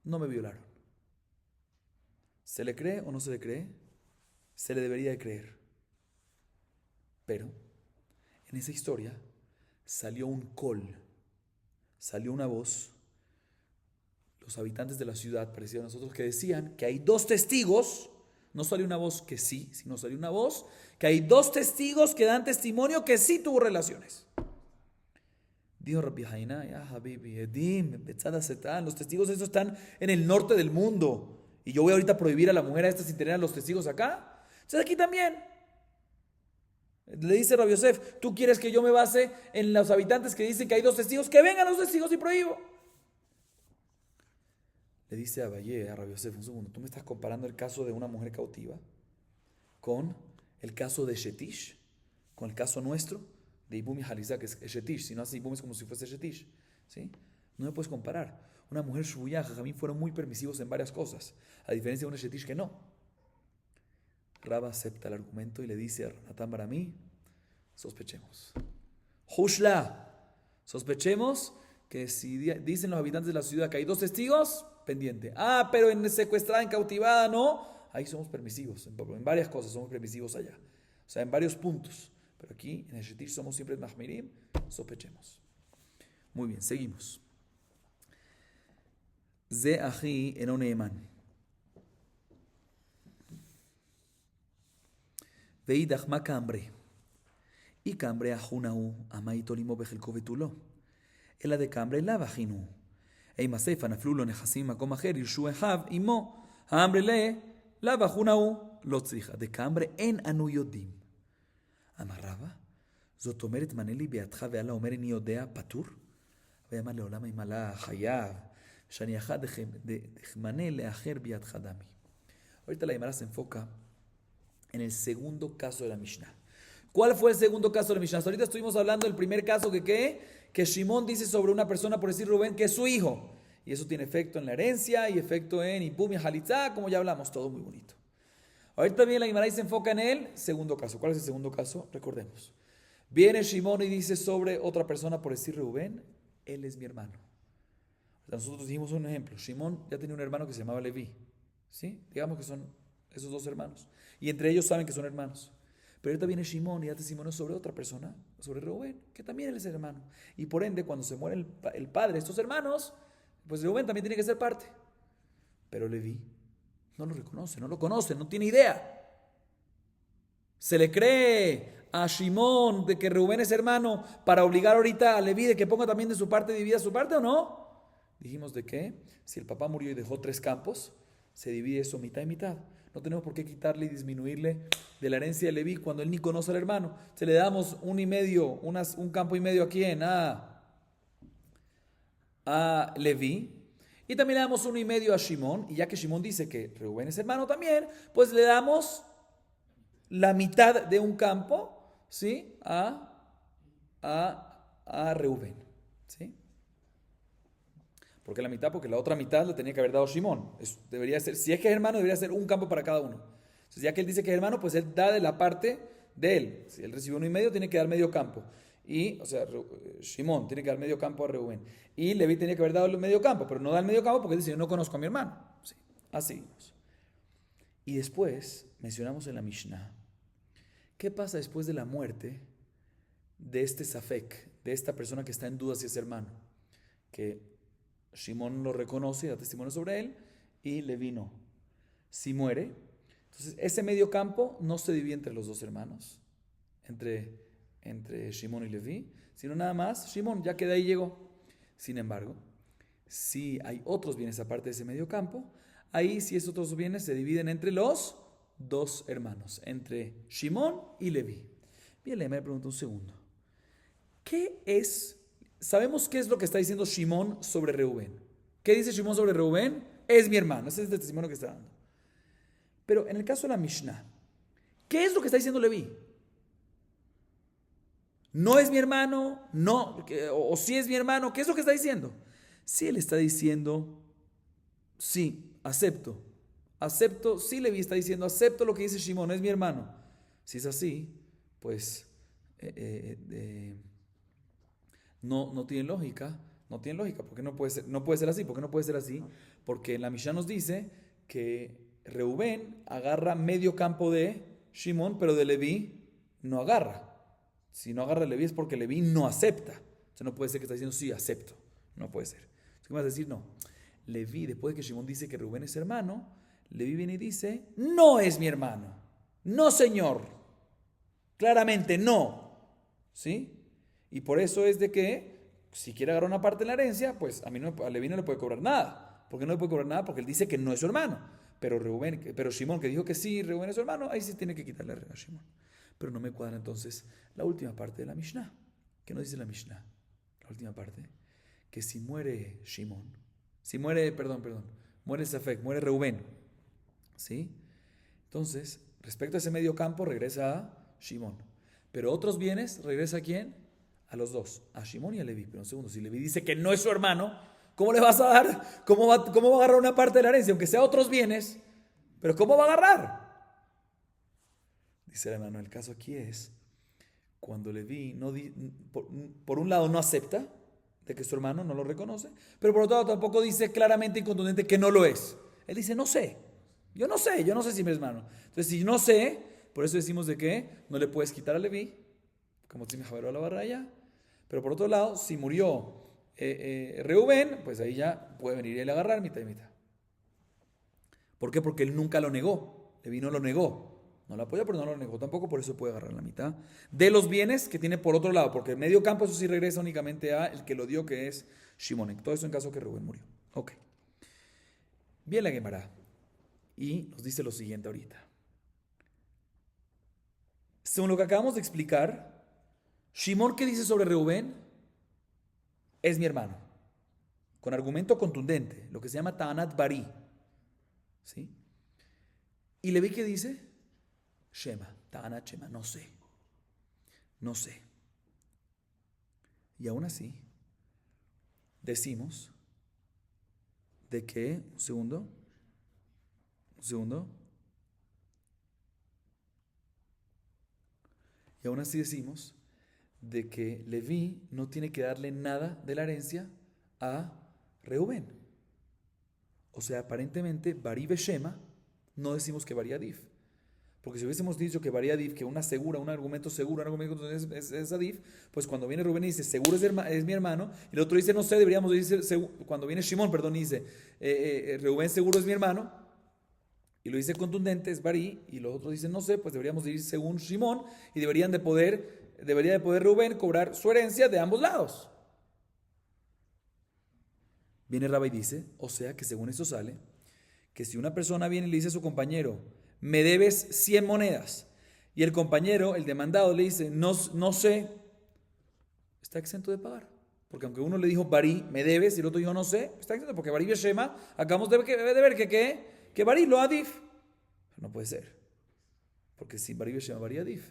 no me violaron. ¿Se le cree o no se le cree? Se le debería de creer. Pero en esa historia salió un col, salió una voz. Los habitantes de la ciudad, parecido a nosotros, que decían que hay dos testigos. No salió una voz que sí, sino salió una voz que hay dos testigos que dan testimonio que sí tuvo relaciones. Dijo Rabbi Haina, ya Habibi, Edim, Betzada Setán, los testigos esos están en el norte del mundo. Y yo voy ahorita a prohibir a la mujer a esta sin tener a los testigos acá. Entonces aquí también. Le dice Rabbi Yosef, ¿tú quieres que yo me base en los habitantes que dicen que hay dos testigos? Que vengan los testigos y prohíbo. Le dice a Rabbi Yosef, un segundo, tú me estás comparando el caso de una mujer cautiva con el caso de Shetish, con el caso nuestro de Ibum y Halizá, que es Shetish. Si no hace Ibum es como si fuese Shetish, ¿sí? No me puedes comparar. Una mujer shubuyá, Jajamín fueron muy permisivos en varias cosas, a diferencia de una Shetish que no. Rabba acepta el argumento y le dice a Natán Baramí, sospechemos. Hushla, sospechemos que si dicen los habitantes de la ciudad que hay dos testigos, pendiente. Pero en secuestrada, en cautivada, no. Ahí somos permisivos. En varias cosas somos permisivos allá. O sea, en varios puntos. Pero aquí, en el Shetish, somos siempre Mahmirim. Sospechemos. Muy bien, seguimos. Ze ahi eno neeman. Veidach ma kambre. Y kambre ajunahu amaito limo bechelko vetulo. אלא דקאמרי לאו אחינו. אימה סיפה נפלו לו נכסים במקום אחר, ירשו אחיו עמו. האמרי לאו אחינו לא צריכה. דקאמרי אין אנו יודעים. אמר רבא, זאת אומרת מנה לי בידך ואללה אומר איני יודע פטור? ואמר לעולם אם עלה חייב, שאני אחד דחמנה לאחר בידך דמי. ahorita la Gemara se enfoca en el segundo caso de la Mishnah. ¿Cuál fue el segundo caso de la Mishnah? Hasta ahorita estuvimos hablando del primer caso que Shimón dice sobre una persona, por decir Rubén, que es su hijo. Y eso tiene efecto en la herencia y efecto en Ibum y Halitzá, como ya hablamos, todo muy bonito. Ahorita bien la Gemara se enfoca en el segundo caso. ¿Cuál es el segundo caso? Recordemos. Viene Shimón y dice sobre otra persona, por decir Rubén, él es mi hermano. Nosotros dijimos un ejemplo. Shimón ya tenía un hermano que se llamaba Leví. ¿Sí? Digamos que son esos dos hermanos. Y entre ellos saben que son hermanos. Pero ahorita viene Shimón y da testimonio sobre otra persona, sobre Rubén, que también él es hermano. Y por ende, cuando se muere el padre de estos hermanos, pues Rubén también tiene que ser parte. Pero Leví no lo reconoce, no lo conoce, no tiene idea. ¿Se le cree a Shimón de que Rubén es hermano para obligar ahorita a Leví de que ponga también de su parte, divida su parte o no? Dijimos de que si el papá murió y dejó 3 campos, se divide eso mitad y mitad. No tenemos por qué quitarle y disminuirle de la herencia de Leví cuando él ni conoce al hermano. Se le damos un campo y medio a quién, a Leví. Y también le damos 1.5 a Shimón. Y ya que Shimón dice que Rubén es hermano también, pues le damos la mitad de un campo, ¿sí? a Rubén, ¿sí? ¿Por qué la mitad? Porque la otra mitad la tenía que haber dado Shimón. Debería ser, si es que es hermano, debería ser un campo para cada uno. Entonces, ya que él dice que es hermano, pues él da de la parte de él. Si él recibe 1,5, tiene que dar medio campo. Y, o sea, Shimón tiene que dar medio campo a Reuben. Y Leví tenía que haber dado el medio campo, pero no da el medio campo porque dice, yo no conozco a mi hermano. Sí, así. Y después mencionamos en la Mishnah, ¿qué pasa después de la muerte de este Safek, de esta persona que está en duda si es hermano? Que Shimón lo reconoce, da testimonio sobre él, y Leví no. Si muere, entonces ese medio campo no se divide entre los dos hermanos, entre Shimón y Leví, sino nada más Shimón, ya que de ahí llegó. Sin embargo, si hay otros bienes aparte de ese medio campo, ahí si esos otros bienes se dividen entre los dos hermanos, entre Shimón y Leví. Bien, me pregunta un segundo. ¿Qué es? Sabemos qué es lo que está diciendo Shimón sobre Reubén. ¿Qué dice Shimón sobre Reubén? Es mi hermano, ese es el testimonio que está dando. Pero en el caso de la Mishnah, ¿qué es lo que está diciendo Leví? No es mi hermano, no, o sí es mi hermano, ¿qué es lo que está diciendo? Si él está diciendo, sí, acepto, sí Leví está diciendo, acepto lo que dice Shimón, es mi hermano. Si es así, pues no tiene lógica, porque no puede ser así, ¿por qué no puede ser así? Porque en la Mishnah nos dice que Reubén agarra medio campo de Shimón, pero de Leví no agarra. Si no agarra Leví es porque Leví no acepta. Entonces no puede ser que está diciendo sí, acepto. No puede ser. ¿Qué vas a decir? No. Leví, después de que Shimón dice que Reubén es hermano, Leví viene y dice, no es mi hermano. No, señor. Claramente no. ¿Sí? Y por eso es de que, si quiere agarrar una parte de la herencia, pues a Leví no le puede cobrar nada. ¿Por qué no le puede cobrar nada? Porque él dice que no es su hermano. Pero Shimón, que dijo que sí, Reubén es su hermano, ahí sí tiene que quitarle a Shimón. Pero no me cuadra entonces la última parte de la Mishnah. ¿Qué nos dice la Mishnah? La última parte. Que si muere Shimón, muere Safek, muere Reubén, ¿sí? Entonces, respecto a ese medio campo, regresa a Shimón. Pero otros bienes, ¿regresa a quién? A los dos, a Shimón y a Leví. Pero un segundo, si Leví dice que no es su hermano, ¿cómo le vas a dar? ¿Cómo va a agarrar una parte de la herencia? Aunque sea otros bienes, pero ¿cómo va a agarrar? Dice el hermano, el caso aquí es cuando Leví por un lado no acepta de que su hermano no lo reconoce, pero por otro lado tampoco dice claramente y contundente que no lo es. Él dice, no sé, yo no sé si mi hermano. Entonces, si no sé, por eso decimos de que no le puedes quitar a Leví, como si me javeró la barraya, pero por otro lado, si murió Reubén, pues ahí ya puede venir él a agarrar mitad y mitad. ¿Por qué? Porque él nunca lo negó, Leví no lo negó. No lo apoya, pero no lo negó tampoco, por eso puede agarrar la mitad de los bienes que tiene por otro lado, porque el medio campo eso sí regresa únicamente a el que lo dio, que es Shimon. Todo eso en caso que Rubén murió. Ok. Bien la Gemara. Y nos dice lo siguiente ahorita. Según lo que acabamos de explicar, Shimon, ¿qué dice sobre Reubén? Es mi hermano. Con argumento contundente, lo que se llama Ta'anat Bari. ¿Sí? ¿Y Leví qué dice? Shema, Ta'anat Shema, no sé. Y aún así, decimos de que, un segundo, y aún así decimos de que Leví no tiene que darle nada de la herencia a Reubén. O sea, aparentemente, Bari Beshema, no decimos que Bari Adif. Porque si hubiésemos dicho que Bari Adif, que un argumento seguro, un argumento es Adif, pues cuando viene Rubén y dice, seguro es mi hermano, y el otro dice, no sé, deberíamos decir, cuando viene Shimón, perdón, y dice, Rubén seguro es mi hermano, y lo dice contundente, es Bari, y los otros dicen, no sé, pues deberíamos decir según Shimón, y debería de poder Rubén cobrar su herencia de ambos lados. Viene Rabba y dice, o sea que según eso sale, que si una persona viene y le dice a su compañero, me debes 100 monedas, y el compañero, el demandado, le dice, no sé, está exento de pagar. Porque aunque uno le dijo, Bari, me debes, y el otro dijo, no sé, está exento, porque Bari Beshema, acabamos de ver que Bari lo adif. No puede ser. Porque si Bari Beshema, Bari adif.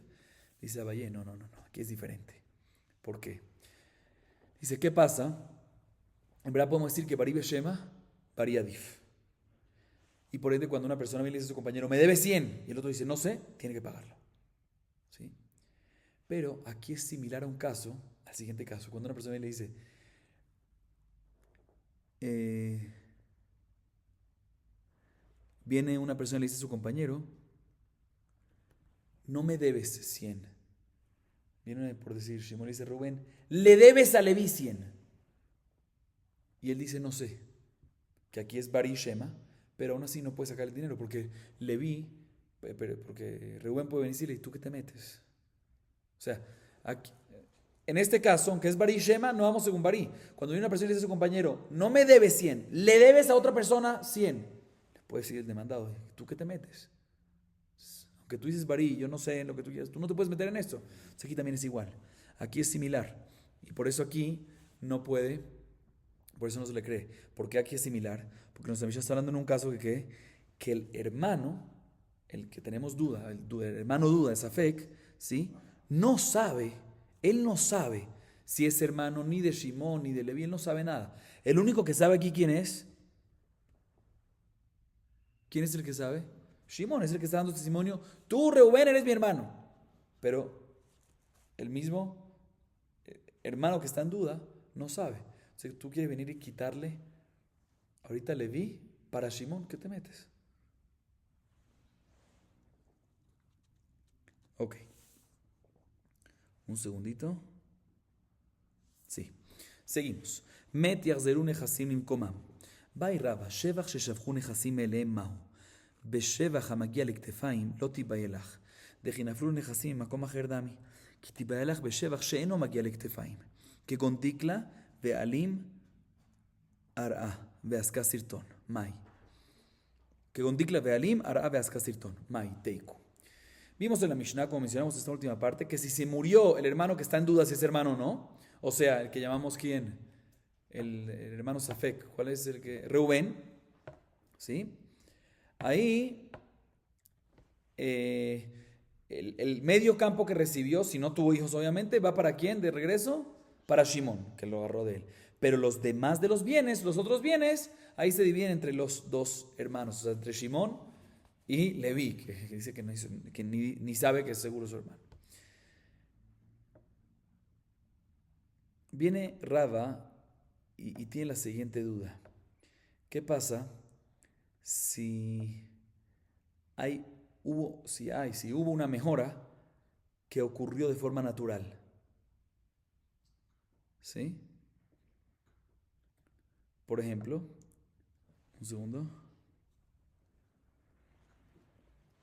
Dice Abaye, no, aquí es diferente. ¿Por qué? Dice, ¿qué pasa? En verdad podemos decir que Bari Beshema, Bari adif. Y por ende, cuando una persona viene y le dice a su compañero, me debe 100, y el otro dice, no sé, tiene que pagarlo. ¿Sí? Pero aquí es similar a un caso, al siguiente caso, cuando una persona viene y le dice, eh, viene una persona y le dice a su compañero, no me debes 100. Viene por decir, Shimon le dice, Rubén, le debes a Leví 100. Y él dice, no sé, que aquí es Bari Shema, pero aún así no puede sacar el dinero, porque Leví, porque Rubén puede venir y decirle, ¿y tú qué te metes? O sea, aquí, en este caso, aunque es Bari Shema, no vamos según Bari. Cuando viene una persona y le dice a su compañero, no me debes 100, le debes a otra persona 100. Le puede decir el demandado, ¿tú qué te metes? Aunque tú dices Bari, yo no sé en lo que tú quieras, tú no te puedes meter en esto. Entonces aquí también es igual. Aquí es similar. Y por eso aquí no puede, por eso no se le cree. ¿Por qué aquí es similar? Porque nuestra Mishnah está hablando en un caso que el hermano, el que tenemos duda, el hermano duda, esa fake, ¿sí? No sabe, él no sabe si es hermano ni de Shimón ni de Leví, él no sabe nada. El único que sabe aquí quién es. ¿Quién es el que sabe? Shimón es el que está dando testimonio. Tú, Reuben, eres mi hermano. Pero el mismo hermano que está en duda no sabe. O sea, tú quieres venir y quitarle ahorita Leví para Shimón, ¿qué te metes? Ok, un segundito. Sí, seguimos. Met yachzeru nechasim imkomam. באי רבא, שבח ששפכו נכסים אליהם מהו? בשבח המגיע לכתפיים לא תיבאה לך. דכי נפלו נכסים ממקום אחר דמי. כי תיבאה לך בשבח שאינו מגיע לכתפיים. כגון דיקלה ועלים ארעה ועסקה סרטון. מאי. כגון דיקלה ועלים ארעה ועסקה סרטון. מאי, תיקו. Vimos en la Mishnah, como mencionamos esta última parte, que si se murió el hermano que está en duda si es hermano o no, o sea, el que llamamos ¿quién? El hermano Safek. ¿Cuál es el que? Reuben. ¿Sí? Ahí, el medio campo que recibió, si no tuvo hijos obviamente, va para quién de regreso? Para Shimón, que lo agarró de él. Pero los demás de los bienes, los otros bienes, ahí se dividen entre los dos hermanos, o sea, entre Shimón y Leví, que dice que, no, que ni sabe que es seguro su hermano. Viene Rava y tiene la siguiente duda. ¿Qué pasa si si hubo una mejora que ocurrió de forma natural? ¿Sí? Por ejemplo, un segundo.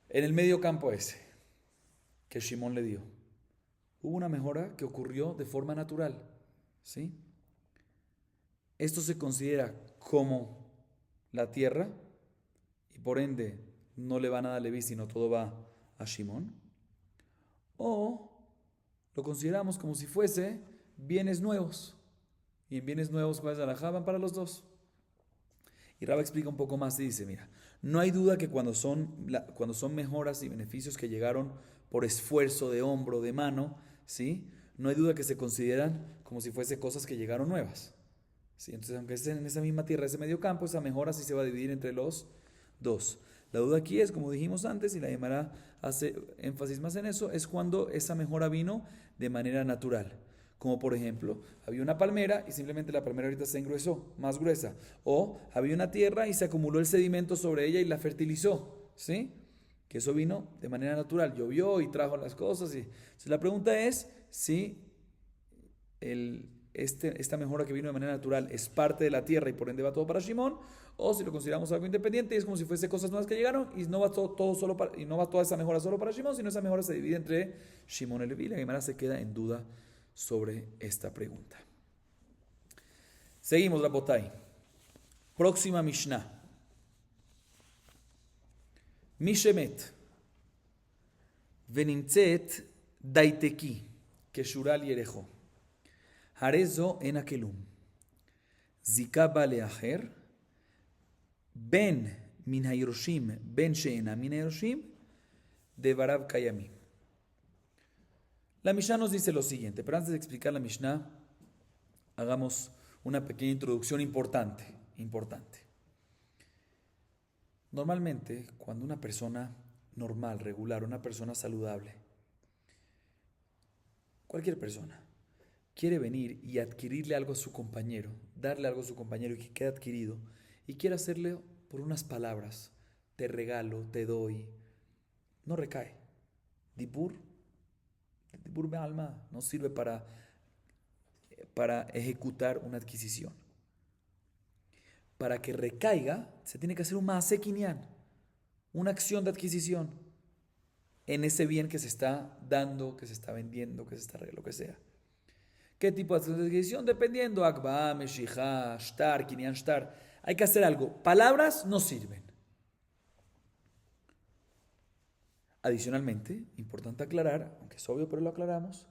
En el medio campo ese que Shimón le dio, hubo una mejora que ocurrió de forma natural. ¿Sí? Esto se considera como la tierra y por ende no le va nada a Leví, sino todo va a Shimón. O lo consideramos como si fuese bienes nuevos. Y en bienes nuevos, ¿cuáles alajaban para los dos? Y Raba explica un poco más y dice, mira, no hay duda que cuando son mejoras y beneficios que llegaron por esfuerzo de hombro, de mano, ¿sí? No hay duda que se consideran como si fuese cosas que llegaron nuevas. ¿Sí? Entonces, aunque esté en esa misma tierra, ese medio campo, esa mejora sí se va a dividir entre los dos. La duda aquí es, como dijimos antes, y la Gemara hace énfasis más en eso, es cuando esa mejora vino de manera natural. Como por ejemplo, había una palmera y simplemente la palmera ahorita se engrosó, más gruesa. O había una tierra y se acumuló el sedimento sobre ella y la fertilizó. ¿Sí? Que eso vino de manera natural. Llovió y trajo las cosas. Entonces la pregunta es si esta mejora que vino de manera natural es parte de la tierra y por ende va todo para Shimón, o si lo consideramos algo independiente y es como si fuese cosas nuevas que llegaron y no va y no va toda esa mejora solo para Shimón, sino esa mejora se divide entre Shimón y Leví. La Gemara se queda en duda sobre esta pregunta. Seguimos, Rabotai. Próxima Mishnah. Mishemet. Venimtzet daiteki. Keshural yerejo. Harezo en akelum. Zika bale aher. Ben min hayiroshim. Ben sheena min hayiroshim. De Barab Kayamim. La Mishnah nos dice lo siguiente, pero antes de explicar la Mishnah, hagamos una pequeña introducción importante. Normalmente, cuando una persona normal, regular, una persona saludable, cualquier persona, quiere venir y adquirirle algo a su compañero, darle algo a su compañero y que quede adquirido, y quiere hacerle por unas palabras, te regalo, te doy, no recae. Dibur, Dibur be alma, no sirve para ejecutar una adquisición. Para que recaiga, se tiene que hacer un maaseh kinyan, una acción de adquisición en ese bien que se está dando, que se está vendiendo, que se está lo que sea. ¿Qué tipo de acción de adquisición? Dependiendo, akba, meshijá, shtar, kinyan shtar. Hay que hacer algo. Palabras no sirven. Adicionalmente, importante aclarar, aunque es obvio, pero lo aclaramos,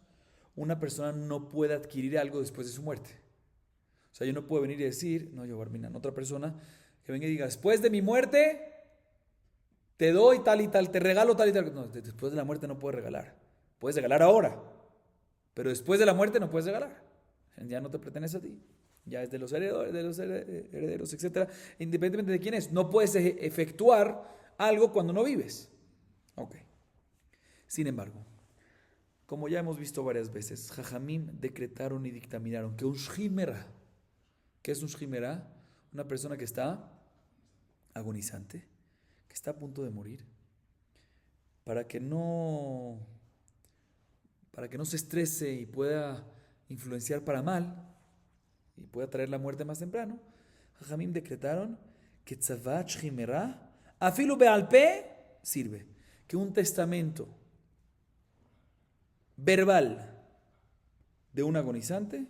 una persona no puede adquirir algo después de su muerte. O sea, yo no puedo venir y decir, no, yo, Barminan, otra persona que venga y diga, después de mi muerte, te doy tal y tal, te regalo tal y tal. No, después de la muerte no puedes regalar. Puedes regalar ahora, pero después de la muerte no puedes regalar. Ya no te pertenece a ti. Ya es de los herederos, etcétera. Independientemente de quién es. No puedes efectuar algo cuando no vives. Ok. Sin embargo, como ya hemos visto varias veces, Jajamim decretaron y dictaminaron que un shimera, ¿qué es un shimera? Una persona que está agonizante, que está a punto de morir, para que no, para que no se estrese y pueda influenciar para mal y pueda traer la muerte más temprano, Jajamim decretaron que tzavat shimera, afilu bealpe, sirve, que un testamento verbal de un agonizante,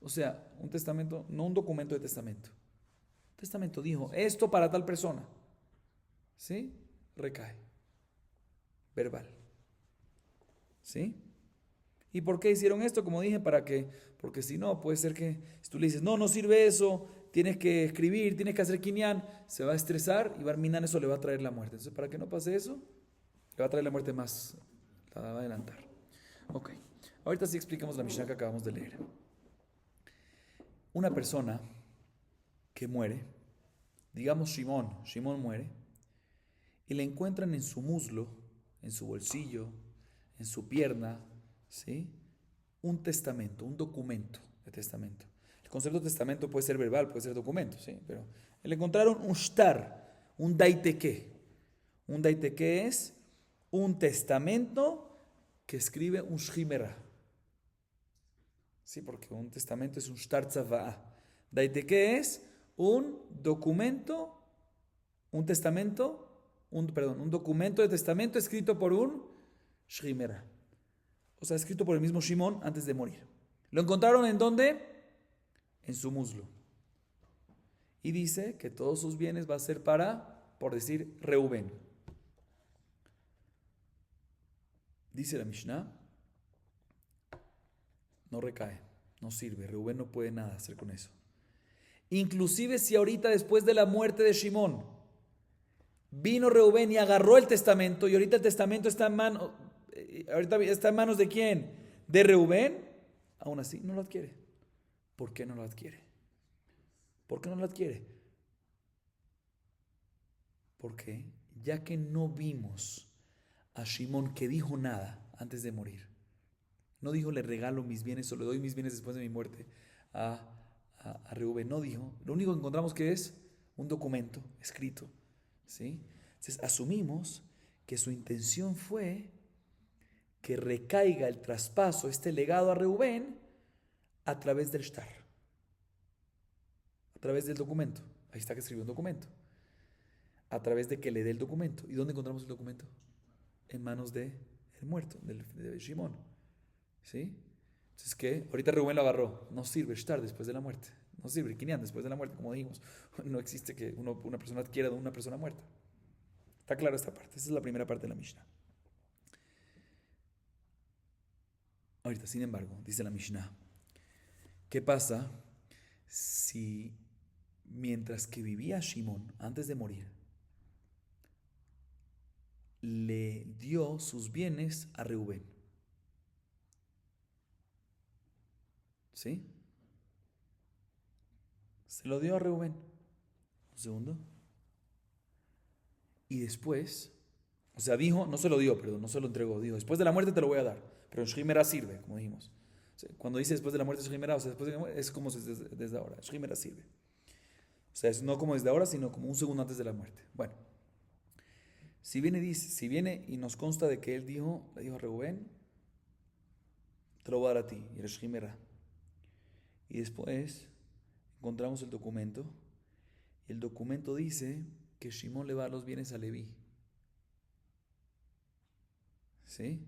o sea, un testamento, no un documento de testamento. Un testamento dijo, esto para tal persona, ¿sí? Recae, verbal, ¿sí? ¿Y por qué hicieron esto? Como dije, porque si no, puede ser que si tú le dices, no, no sirve eso, tienes que escribir, tienes que hacer kinyan, se va a estresar y Barminan eso le va a traer la muerte. Entonces, para que no pase eso, le va a traer la muerte más, la va a adelantar. Ok, ahorita sí explicamos la Mishnah que acabamos de leer. Una persona que muere, digamos Shimón muere, y le encuentran en su muslo, en su bolsillo, en su pierna, ¿sí? Un testamento, un documento de testamento. El concepto de testamento puede ser verbal, puede ser documento, ¿sí? Pero le encontraron un shtar, un daiteke. Un daiteke es un testamento que escribe un shimera. Sí, porque un testamento es un shtar tzava'a. Daiteke es un documento, un testamento, un documento de testamento escrito por un shimera. O sea, escrito por el mismo Shimón antes de morir. ¿Lo encontraron en dónde? En su muslo. Y dice que todos sus bienes va a ser para, por decir, Reubén. Dice la Mishnah, no recae, no sirve. Reubén no puede nada hacer con eso. Inclusive si ahorita después de la muerte de Shimón vino Reubén y agarró el testamento y ahorita el testamento está en manos, ahorita está en manos de quién? De Reubén, aún así no lo adquiere. ¿Por qué no lo adquiere? ¿Por qué no lo adquiere? Porque ya que no vimos a Shimón que dijo nada antes de morir, no dijo le regalo mis bienes o le doy mis bienes después de mi muerte a, a Reubén, no dijo, lo único que encontramos que es un documento escrito, ¿sí? Entonces asumimos que su intención fue que recaiga el traspaso, este legado a Reubén a través del shtar, a través del documento. Ahí está que escribió un documento. A través de que le dé el documento. ¿Y dónde encontramos el documento? En manos de el muerto, de Shimón. ¿Sí? Entonces, ¿qué? Ahorita Rubén lo agarró. No sirve shtar después de la muerte. No sirve kinyan después de la muerte, como dijimos. No existe que una persona adquiera de una persona muerta. Está claro esta parte. Esa es la primera parte de la Mishnah. Ahorita, sin embargo, dice la Mishnah, ¿qué pasa si mientras que vivía Shimón, antes de morir, le dio sus bienes a Reubén? ¿Sí? Se lo dio a Reubén. Un segundo. Y después, o sea, dijo, no se lo dio, perdón, no se lo entregó. Dijo, después de la muerte te lo voy a dar. Pero en Shrimera sirve, como dijimos. O sea, cuando dice después de la muerte Shrimera, o sea, después de la muerte, es como desde ahora. Shrimera sirve. O sea, es no como desde ahora, sino como un segundo antes de la muerte. Bueno, si viene y nos consta de que él dijo, le dijo a Reubén, te lo voy a dar a ti, y el Shrimera. Y después encontramos el documento, y el documento dice que Shimón le va a dar los bienes a Leví. ¿Sí?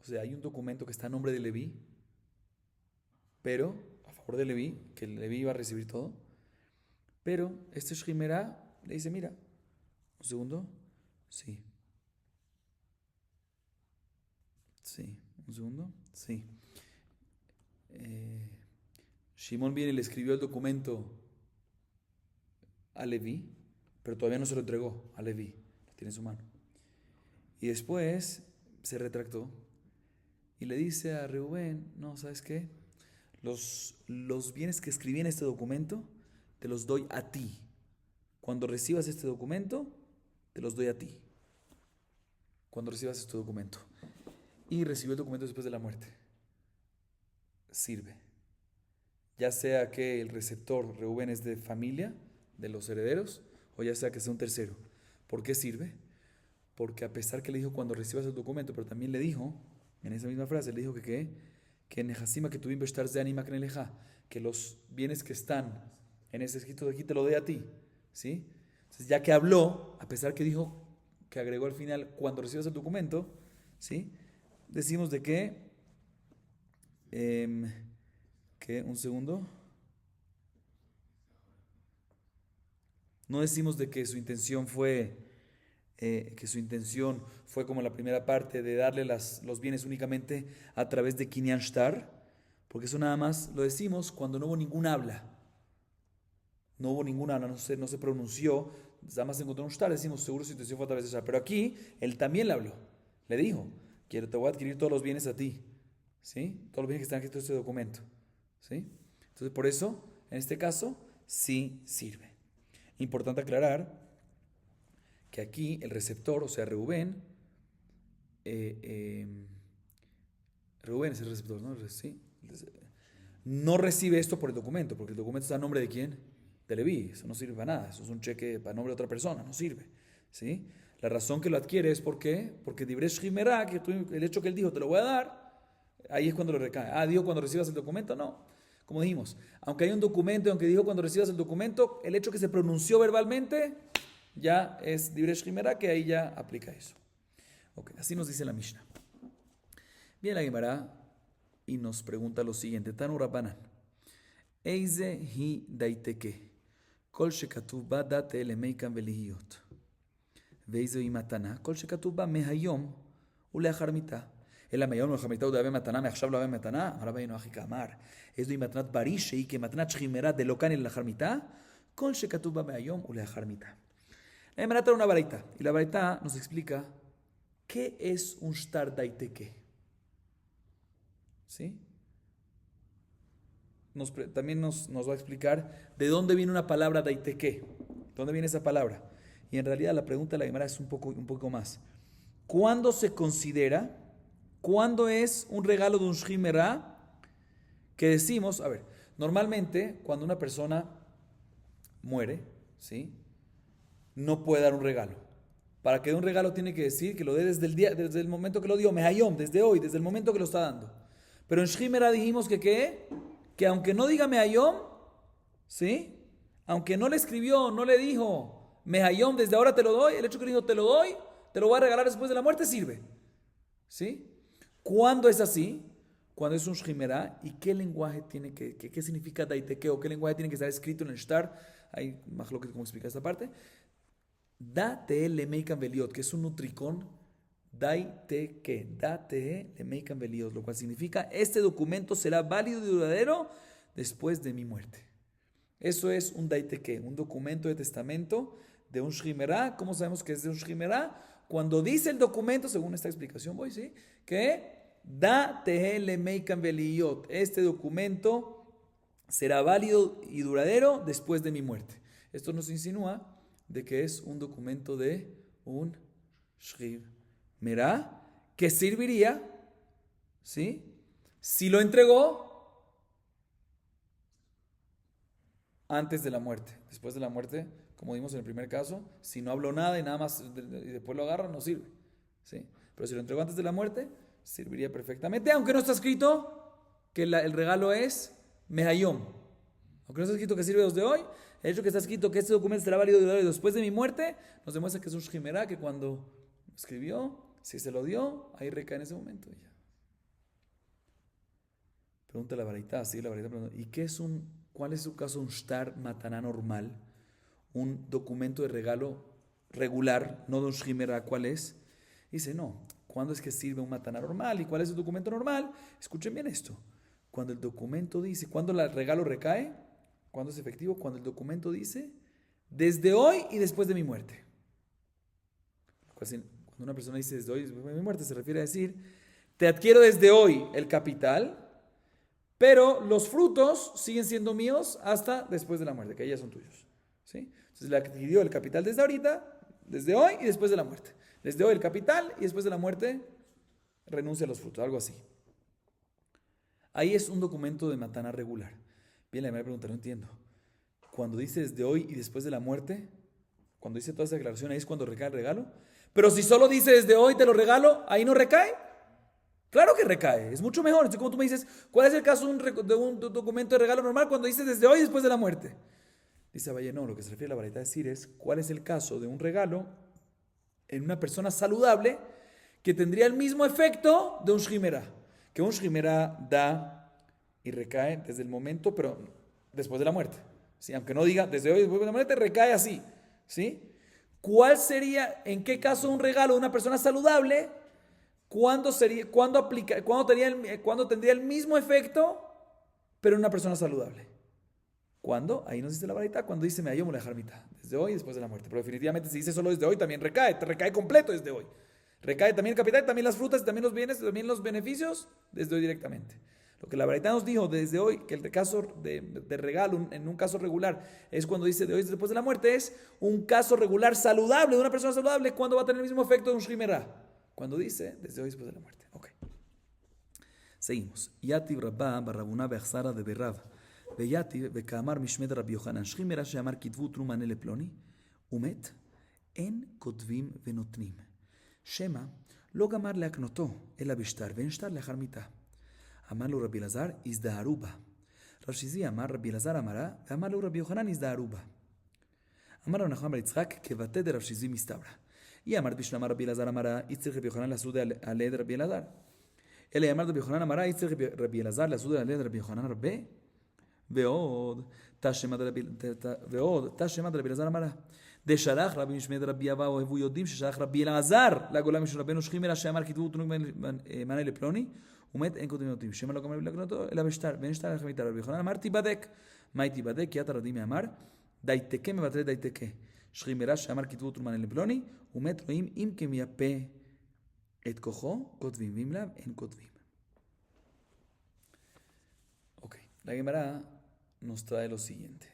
O sea, hay un documento que está a nombre de Leví, pero a favor de Leví, que Leví iba a recibir todo. Pero este Shimera le dice, mira, un segundo, sí, sí, un segundo, sí. Eh, Shimón viene y le escribió el documento a Leví, pero todavía no se lo entregó a Leví, lo tiene en su mano. Y después se retractó y le dice a Reubén, no, ¿sabes qué? Los bienes que escribí en este documento te los doy a ti. Cuando recibas este documento, te los doy a ti. Cuando recibas este documento. Y recibió el documento después de la muerte. Sirve. Ya sea que el receptor Reubén es de familia, de los herederos, o ya sea que sea un tercero. ¿Por qué sirve? Porque a pesar que le dijo cuando recibas el documento, pero también le dijo, en esa misma frase, le dijo que Nejasima que tuvimos estar de anima que los bienes que están en ese escrito de aquí te lo doy a ti. ¿Sí? Entonces, ya que habló, a pesar que dijo, que agregó al final, cuando recibas el documento, ¿sí? Decimos de un segundo, no decimos de que su intención fue como la primera parte de darle los bienes únicamente a través de Kinyan Shtar, porque eso nada más lo decimos cuando no hubo ningún habla. No hubo ninguna habla, no se pronunció, nada más encontró un Shtar, decimos seguro su intención fue a través de Shtar. Pero aquí él también le habló, le dijo, quiero, te voy a adquirir todos los bienes a ti, ¿sí? Todos los bienes que están aquí en este documento, ¿sí? Entonces por eso, en este caso, sí sirve. Importante aclarar que aquí el receptor, o sea, Reubén es el receptor, ¿no? Sí. No recibe esto por el documento, porque el documento está a nombre de quién? De Leví. Eso no sirve para nada. Eso es un cheque para nombre de otra persona, no sirve. ¿Sí? La razón que lo adquiere es porque Dibresh Jimerá, que el hecho que él dijo, te lo voy a dar, ahí es cuando lo recae. Dijo cuando recibas el documento, no. Como dijimos, aunque hay un documento, aunque dijo cuando recibas el documento, el hecho que se pronunció verbalmente ya es Dibresh Jimerá, que ahí ya aplica eso. Okay, así nos dice la Mishnah. Viene la Gemara y nos pregunta lo siguiente: Tanu Rabbanan, Eize hi daiteke, kol shekatuv ba date lemeikan velihiyot, veize hi matana, kol shekatuv ba mehayom uleachar mitah. אלא מהיום ולאחר מיתה הוא דאבה מתנה, מעכשיו לא דאבה מתנה, אמר רבינו אחי כאמר, איזו היא מתנת בריש, שהיא כמתנת שכימרה דלא כאן אלא לאחר מיתה, כל שכתוב בה מהיום ולאחר מיתה. La Gemara trae una baraita, y la baraita nos explica qué es un shtar daiteke. ¿Sí? También nos va a explicar de dónde viene una palabra daiteke. ¿De dónde viene esa palabra? Y en realidad la pregunta de la Gemara es un poco más. ¿Cuándo se considera, cuándo es un regalo de un shrimera que decimos, a ver, normalmente cuando una persona muere, ¿sí? No puede dar un regalo. Para que dé un regalo tiene que decir que lo dé desde el momento que lo dio, mehayom, desde hoy, desde el momento que lo está dando. Pero en Shrimera dijimos que aunque no diga mehayom, ¿sí? Aunque no le escribió, no le dijo mehayom, desde ahora te lo doy, el hecho que le dijo te lo doy, te lo voy a regalar después de la muerte, sirve. ¿Sí? ¿Cuándo es así? Cuando es un Shrimera, ¿y qué lenguaje tiene qué significa daiteke o qué lenguaje tiene que estar escrito en el shtar? Hay más lo que cómo explicar esta parte. Date le meikan veliot, que es un nutricón, daiteke, date le meikan veliot, lo cual significa este documento será válido y duradero después de mi muerte. Eso es un daiteke, un documento de testamento de un shrimera. ¿Cómo sabemos que es de un shrimera? Cuando dice el documento, según esta explicación voy, ¿sí? Que date le meikan veliot, este documento será válido y duradero después de mi muerte. Esto nos insinúa de que es un documento de un shriv merá, que serviría, ¿sí?, si lo entregó antes de la muerte. Después de la muerte, como vimos en el primer caso, si no habló nada y nada más y después lo agarra, no sirve, ¿sí? Pero si lo entregó antes de la muerte, serviría perfectamente, aunque no está escrito que el regalo es mehayom. Aunque no está escrito que sirve desde hoy, el hecho que está escrito que este documento será válido después de mi muerte, nos demuestra que es un shrimerá, que cuando escribió, si se lo dio, ahí recae en ese momento. Ya. Pregunta la Baraita, sigue la Baraita preguntando, ¿y cuál es su caso un shtar mataná normal? Un documento de regalo regular, no de un shrimerá, ¿cuál es? Dice, no, ¿cuándo es que sirve un mataná normal? ¿Y cuál es el documento normal? Escuchen bien esto. Cuando el documento dice, ¿cuándo el regalo recae? ¿Cuándo es efectivo? Cuando el documento dice, desde hoy y después de mi muerte. Cuando una persona dice desde hoy y después de mi muerte, se refiere a decir, te adquiero desde hoy el capital, pero los frutos siguen siendo míos hasta después de la muerte, que ya son tuyos. ¿Sí? Entonces le adquirió el capital desde ahorita, desde hoy y después de la muerte. Desde hoy el capital y después de la muerte renuncia a los frutos, algo así. Ahí es un documento de matana regular. Bien, la primera pregunta, no entiendo. Cuando dice desde hoy y después de la muerte, cuando dice toda esa declaración, ahí es cuando recae el regalo. Pero si solo dice desde hoy te lo regalo, ahí no recae. Claro que recae, es mucho mejor. Entonces, como tú me dices, ¿cuál es el caso de un documento de regalo normal cuando dice desde hoy y después de la muerte? Dice Valle, no, lo que se refiere a la variedad de decir es cuál es el caso de un regalo en una persona saludable que tendría el mismo efecto de un shrimera. Que un shrimera da y recae desde el momento, pero después de la muerte. ¿Sí? Aunque no diga desde hoy y después de la muerte, recae así. ¿Sí? ¿Cuál sería, en qué caso un regalo de una persona saludable, cuándo tendría el mismo efecto, pero en una persona saludable? ¿Cuándo? Ahí nos dice la varita, cuando dice me hallo dejar mitad, desde hoy y después de la muerte. Pero definitivamente si dice solo desde hoy, también recae, te recae completo desde hoy. Recae también el capital, también las frutas, también los bienes, también los beneficios, desde hoy directamente. Lo que la varita nos dijo desde hoy, que el caso de regalo, en un caso regular, es cuando dice de hoy y después de la muerte, es un caso regular saludable, de una persona saludable, ¿cuándo va a tener el mismo efecto de un shrimera? Cuando dice desde hoy y después de la muerte. Ok. Seguimos. Yati Rabba Barrabuna Bechsara de Berrab. ויתי וכאמר משמד רבי יוחנן שכימרה שאמר כתבו תרומנה לפלוני ומת אין כותבים ונותנים שמא לא גמר להקנותו אלא בשטר ואין שטר לאחר מיתה אמר לו רבי אלעזר הזדהרו בה רב שיזי אמר רבי אלעזר אמרה ואמר לו רבי יוחנן הזדהרו בה אמר רב נחמן בר יצחק כבתי דרב שיזי מסתברא היא אמרת בשלמה רבי אלעזר אמרה יצטרך רבי יוחנן לעשות עלי רבי אלעזר אלא אמרת רבי יוחנן אמרה יצטרך רבי אלעזר לעשות עלי רבי יוחנן הרבה ועוד תשמע דרבי אלעזר אמרה דשלח רבי משמעאל דרבי אבא אוהבו יודעים ששלח רבי אלעזר לגולה משל רבנו שכימרה שאמר כתבו תנו מנה לפלוני ומת אין כותבים נותנים שמא לא גמר להקנותו אלא בשטר ואין שטר לאחר מיתה רבי יוחנן אמר תיבדק מה תיבדק כי עתה רדימי אמר דייתקה מבטל דייתקה שכימרה שאמר כתבו תנו מנה לפלוני ומת רואים אם כמייפה את כוחו כותבים ואם לאו אין כותבים. אוקיי, la Gemara nos trae lo siguiente.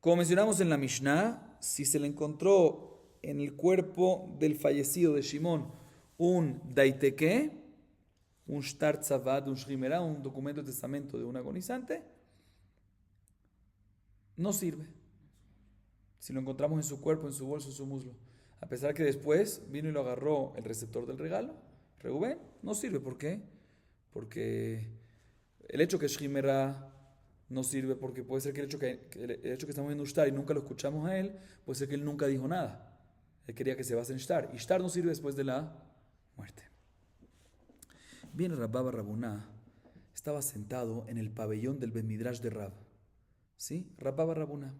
Como mencionamos en la Mishnah, si se le encontró en el cuerpo del fallecido de Shimón un daiteke, un shtar tzavad, un shrimera, un documento de testamento de un agonizante, no sirve. Si lo encontramos en su cuerpo, en su bolso, en su muslo. A pesar que después vino y lo agarró el receptor del regalo, Reubén, no sirve. ¿Por qué? Porque el hecho que Shrimera no sirve, porque puede ser que el hecho que estamos viendo Shtar y nunca lo escuchamos a él, puede ser que él nunca dijo nada. Él quería que se base en Shtar. Y Shtar no sirve después de la muerte. Bien, Rabba Barrabuná estaba sentado en el pabellón del Ben Midrash de Rab. ¿Sí? Rabba Barrabuná.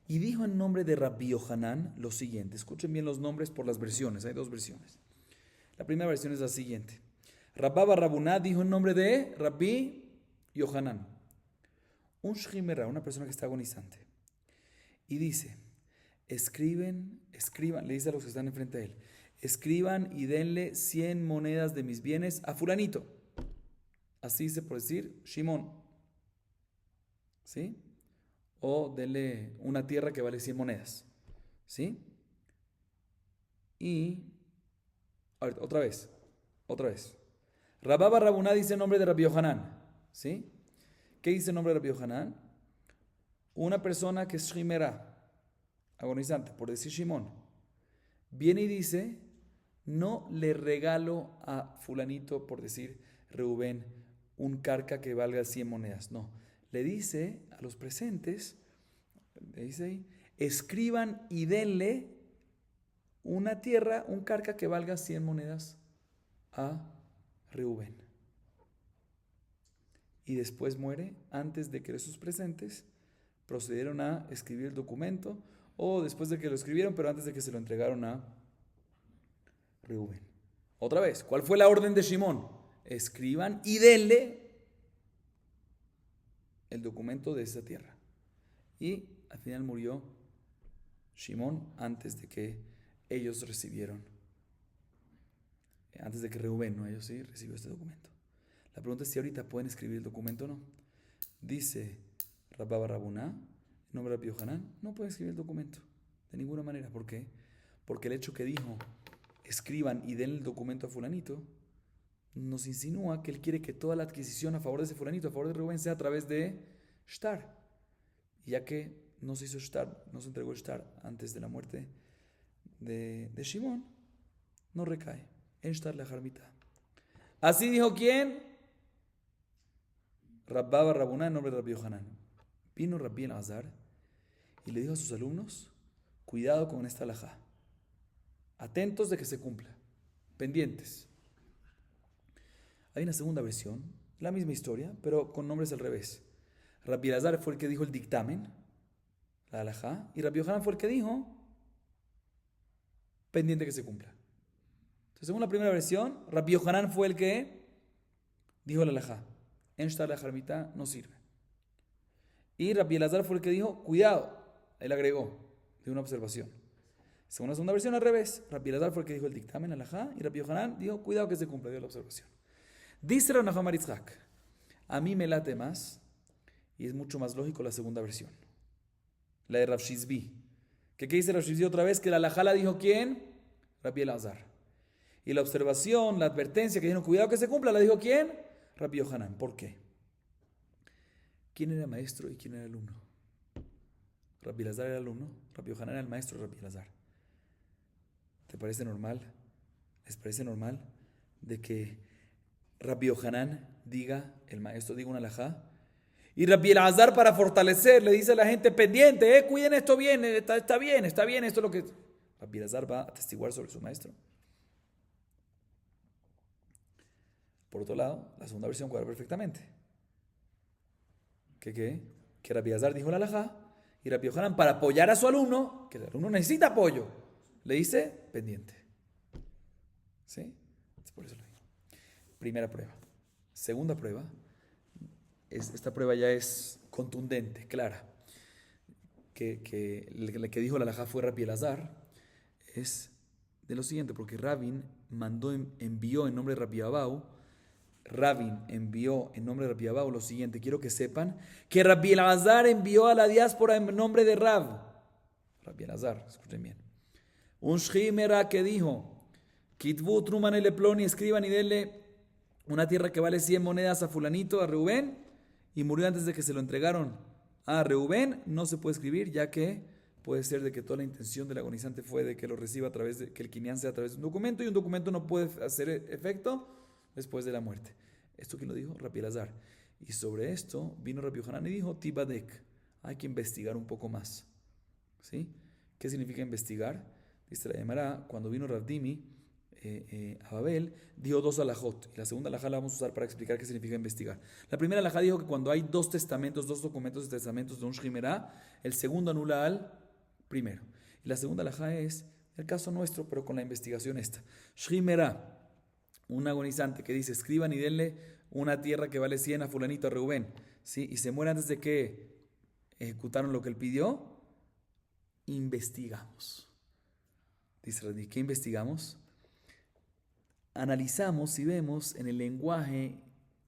Y dijo en nombre de Rabbi Yohanan lo siguiente. Escuchen bien los nombres por las versiones. Hay dos versiones. La primera versión es la siguiente. Rabba Barrabuná dijo en nombre de Rabbi Yohanan, un shrimera, una persona que está agonizante, y dice, escriban, le dice a los que están enfrente de él, escriban y denle 100 monedas de mis bienes a fulanito. Así dice por decir, Shimón. ¿Sí? o denle una tierra que vale 100 monedas. ¿Sí? Y, ahorita, otra vez. Rabá bar Rabuná dice el nombre de Rabbi Yohanan. ¿Sí? ¿Qué dice el nombre de Rabbi Yohanan? Una persona que es shimera, agonizante, por decir Shimón, viene y dice, no le regalo a fulanito, por decir Reubén, un carca que valga 100 monedas. No, le dice a los presentes, le dice ahí, escriban y denle una tierra, un carca que valga 100 monedas a Reubén. Y después muere antes de que esos presentes procedieron a escribir el documento, o después de que lo escribieron, pero antes de que se lo entregaron a Reubén. Otra vez, ¿cuál fue la orden de Shimón? Escriban y denle el documento de esa tierra. Y al final murió Shimón antes de que ellos recibieron, antes de que Reubén, no ellos sí, recibió este documento. La pregunta es si ahorita pueden escribir el documento o no. Dice Rabá bar Rabuná, en nombre de Rabbi Yohanan, no pueden escribir el documento de ninguna manera. ¿Por qué? Porque el hecho que dijo escriban y den el documento a fulanito nos insinúa que él quiere que toda la adquisición a favor de ese fulanito, a favor de Reubén, sea a través de shtar. Y ya que no se hizo shtar, no se entregó el shtar antes de la muerte de Shimón, no recae en shtar la jarmita. Así dijo ¿quién? Rabá bar Rabuná en nombre de Rabbi Yohanan. Vino Rabbi Elazar y le dijo a sus alumnos, cuidado con esta halajá, atentos de que se cumpla, pendientes. Hay una segunda versión, la misma historia, pero con nombres al revés. Rabbi Elazar fue el que dijo el dictamen, la halajá, y Rabbi Yohanan fue el que dijo, pendiente que se cumpla. Entonces, según la primera versión, Rabbi Yohanan fue el que dijo la halajá, en shtar la jarmita no sirve. Y Rabbi Elazar fue el que dijo, cuidado, él agregó, de una observación. Según la segunda versión, al revés, Rabbi Elazar fue el que dijo el dictamen, alajá, y Rabbi Yohanan dijo, cuidado que se cumpla, dio la observación. Dice Rav Nachman bar Yitzhak, a mí me late más, y es mucho más lógico la segunda versión, la de Rav Shizbi. ¿Qué dice Rav Shizbi otra vez? Que la alajá la dijo ¿quién? Rabbi Elazar. Y la observación, la advertencia que dijeron, cuidado que se cumpla, la dijo ¿quién? Rabbi Yohanan. ¿Por qué? ¿Quién era maestro y quién era alumno? Rabbi Elazar era alumno, Rabbi Yohanan era el maestro de Rabbi Elazar. ¿Te parece normal? ¿Les parece normal de que Rabbi Yohanan diga, el maestro diga una alajá, y Rabbi Elazar para fortalecer le dice a la gente pendiente, cuiden esto bien, está bien, esto es lo que... Rabbi Elazar va a atestiguar sobre su maestro. Por otro lado, la segunda versión cuadra perfectamente. Que Rabbi Elazar dijo la halajá, y Rabbi Yohanan para apoyar a su alumno, que el alumno necesita apoyo, le dice pendiente. ¿Sí? Por eso lo digo. Primera prueba. Segunda prueba. Esta prueba ya es contundente, clara. Que el que dijo la halajá fue Rabbi Elazar. Es de lo siguiente, porque Rabin envió en nombre de Rabbi Abau. Rabin envió en nombre de Rabbi Abau lo siguiente. Quiero que sepan que Rabbi Elazar envió a la diáspora en nombre de Rabbi Elazar, escuchen bien. Un shimera que dijo, Kitbu truman el ploni, escriban y denle una tierra que vale 100 monedas a fulanito, a Reubén, y murió antes de que se lo entregaron a Reubén, no se puede escribir, ya que puede ser de que toda la intención del agonizante fue de que lo reciba a través de, que el quinián sea a través de un documento, y un documento no puede hacer efecto después de la muerte. ¿Esto quién lo dijo? Rabbi Elazar. Y sobre esto vino Rabbi Yohanan y dijo, Tibadek, hay que investigar un poco más. ¿Sí? ¿Qué significa investigar? Dice la Gemara, cuando vino Rav Dimi a Babel, dijo dos alajot. Y la segunda alajá la vamos a usar para explicar qué significa investigar. La primera alajá dijo que cuando hay dos testamentos, dos documentos de testamentos de un shrimerá, el segundo anula al primero. Y la segunda alajá es el caso nuestro, pero con la investigación esta. Shrimerá, un agonizante que dice, escriban y denle una tierra que vale 100 a fulanito, a Reubén, ¿sí? Y se muere antes de que ejecutaron lo que él pidió, investigamos. Dice Radí, ¿qué investigamos? Analizamos y vemos en el lenguaje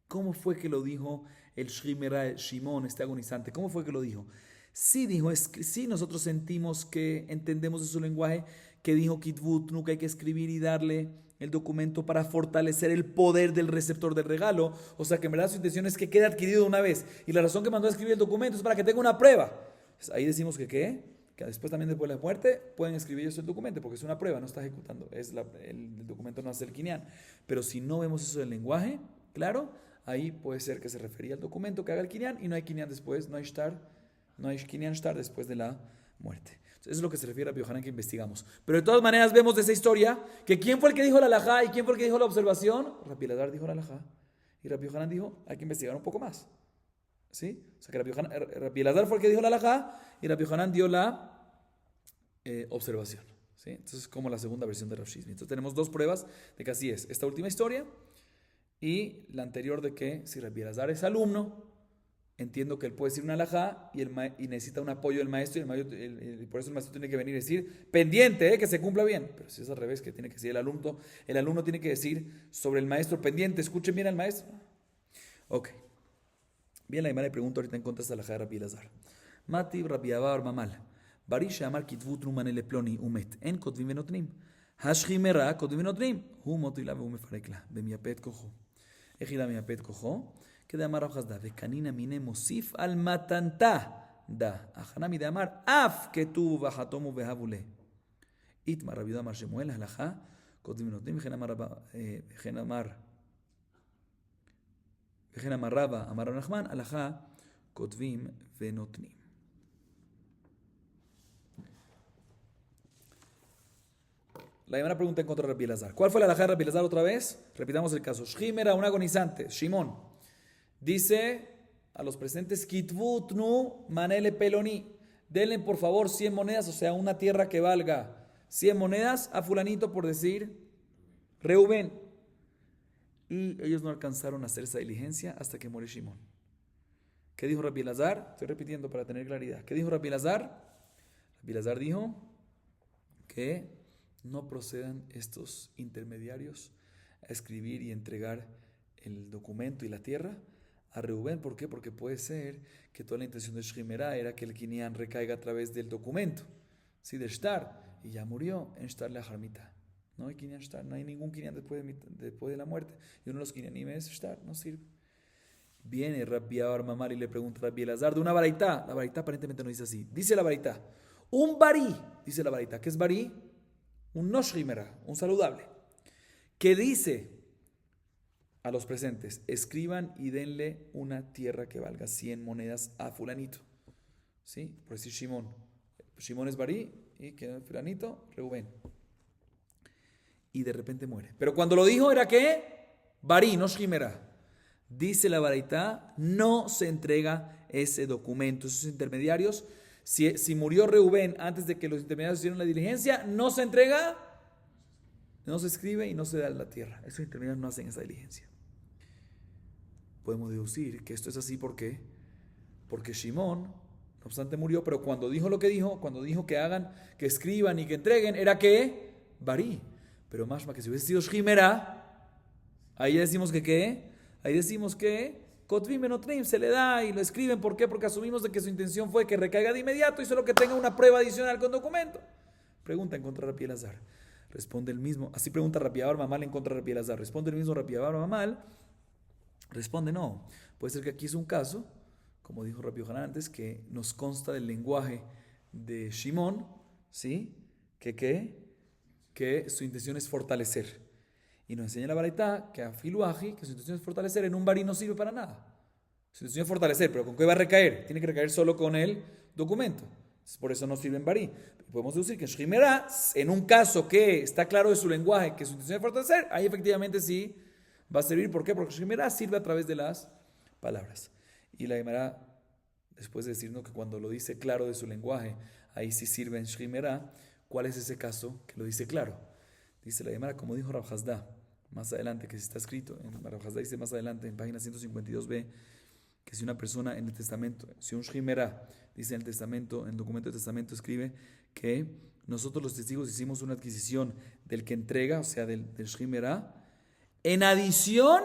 cómo fue que lo dijo el Shimon, este agonizante. ¿Cómo fue que lo dijo? Sí, dijo, sí, nosotros sentimos que entendemos de su lenguaje, que dijo Kitvut, nunca hay que escribir y darle el documento para fortalecer el poder del receptor del regalo. O sea que en verdad su intención es que quede adquirido una vez. Y la razón que mandó a escribir el documento es para que tenga una prueba. Pues ahí decimos que ¿qué? Que después también después de la muerte pueden escribir ellos el documento porque es una prueba, no está ejecutando. El documento no hace el kinyan. Pero si no vemos eso del lenguaje, claro, ahí puede ser que se refería al documento que haga el kinyan y no hay kinyan después, no hay kinyan shtar después de la muerte. Eso es lo que se refiere a Rabbi Yohanan que investigamos. Pero de todas maneras vemos de esa historia que quién fue el que dijo la halajá y quién fue el que dijo la observación. Rabbi Elazar dijo la halajá y Rabbi Yohanan dijo hay que investigar un poco más. ¿Sí? O sea que Rabbi Elazar fue el que dijo la halajá y Rabbi Yohanan dio la observación. ¿Sí? Entonces es como la segunda versión de Rav Shizmi. Entonces tenemos dos pruebas de que así es. Esta última historia y la anterior de que si Rabbi Elazar es alumno, entiendo que él puede decir una halajá y necesita un apoyo del maestro y por eso el maestro tiene que venir y decir pendiente, que se cumpla bien. Pero si es al revés, que tiene que decir el alumno tiene que decir sobre el maestro pendiente, escuchen bien al maestro. Ok. Bien, la Gemara le pregunta ahorita en contra de esta halajá de Rabbi Elazar. Mati Rabbi Abar Mamal. Barisha Amar Kitvut Rumane Leploni Umet. En Kotvim Venotnim. Hashchimera Kotvim Venotnim. Hu Motila Ve Umefarekla. Bemiapet Kojo. Ejila Miapet Kojo. Que de Amar Rabhazda. Vekanina Mine Mosif al Matanta. Da. Ajanami de Amar. Af Ketu Vajatomu Vehavule. Itmar Rabbi Amar Shemuel. Halajá. Kotvim Venotnim. Vejen Amar. Vejen Amar Rabba. Amar Nachman. Halajá. Kotvim Venotnim. La primera pregunta en contra de Rabbi Elazar. ¿Cuál fue la halajá de Rabbi Elazar otra vez? Repitamos el caso. Shchim era un agonizante, Shimón. Dice a los presentes, Kitvutnu manele peloni. Denle por favor 100 monedas, o sea, una tierra que valga 100 monedas a fulanito por decir Reubén. Y ellos no alcanzaron a hacer esa diligencia hasta que muere Shimón. ¿Qué dijo Rabbi Elazar? Estoy repitiendo para tener claridad. ¿Qué dijo Rabbi Elazar? Rabbi Elazar dijo que no procedan estos intermediarios a escribir y entregar el documento y la tierra a Reubén. ¿Por qué? Porque puede ser que toda la intención de Shchimera era que el kinyan recaiga a través del documento, ¿sí? De Shtar, y ya murió en Shtar la Jarmita. No hay kinyan Shtar, no hay ningún kinyan después de la muerte. Y uno de los kinyanim es Shtar, no sirve. Viene Rabbi Abar Mamar y le pregunta a Rabbi Elazar de una baraitá. La baraitá aparentemente no dice así. Dice la baraitá, un barí, dice la baraitá. ¿Qué es barí? Un no shrimera, un saludable, que dice a los presentes, escriban y denle una tierra que valga 100 monedas a fulanito. ¿Sí? Por decir Shimón. Shimón es barí y que fulanito, Reubén. Y de repente muere. Pero cuando lo dijo era que barí, no shrimera. Dice la baraitá, no se entrega ese documento, esos intermediarios. Si murió Reubén antes de que los intermediarios hicieron la diligencia, no se entrega, no se escribe y no se da la tierra. Esos intermediarios no hacen esa diligencia. Podemos deducir que esto es así porque Shimón, no obstante, murió, pero cuando dijo lo que dijo, cuando dijo que hagan, que escriban y que entreguen, era que barí. Pero más que si hubiese sido Shimera, ahí ya decimos que ¿qué? Ahí decimos que Kotvim Benotrim se le da y lo escriben. ¿Por qué? Porque asumimos de que su intención fue que recaiga de inmediato y solo que tenga una prueba adicional con documento. Pregunta en contra de Rabbi Elazar. Responde el mismo. Así pregunta Rabbi Abar Mamal en contra de Rabbi Elazar. Responde el mismo Rabbi Abar Mamal. Responde no. Puede ser que aquí es un caso, como dijo Rabbi Yohanan antes, que nos consta del lenguaje de Shimón, ¿sí? Que su intención es fortalecer. Y nos enseña la baraitá que a Filuaji, que su intención es fortalecer, en un barí no sirve para nada. Su intención es fortalecer, pero ¿con qué va a recaer? Tiene que recaer solo con el documento. Por eso no sirve en barí. Podemos deducir que en Shchimera, en un caso que está claro de su lenguaje, que su intención es fortalecer, ahí efectivamente sí va a servir. ¿Por qué? Porque Shchimera sirve a través de las palabras. Y la Gemara, después de decirnos que cuando lo dice claro de su lenguaje, ahí sí sirve en Shchimera, ¿cuál es ese caso que lo dice claro? Dice la Gemara, como dijo Rabhazda, más adelante, que está escrito, en Rabhazda dice más adelante, en página 152b, que si una persona en el testamento, si un shchimera dice en el testamento, en el documento de testamento escribe que nosotros los testigos hicimos una adquisición del que entrega, o sea, del shchimera, en adición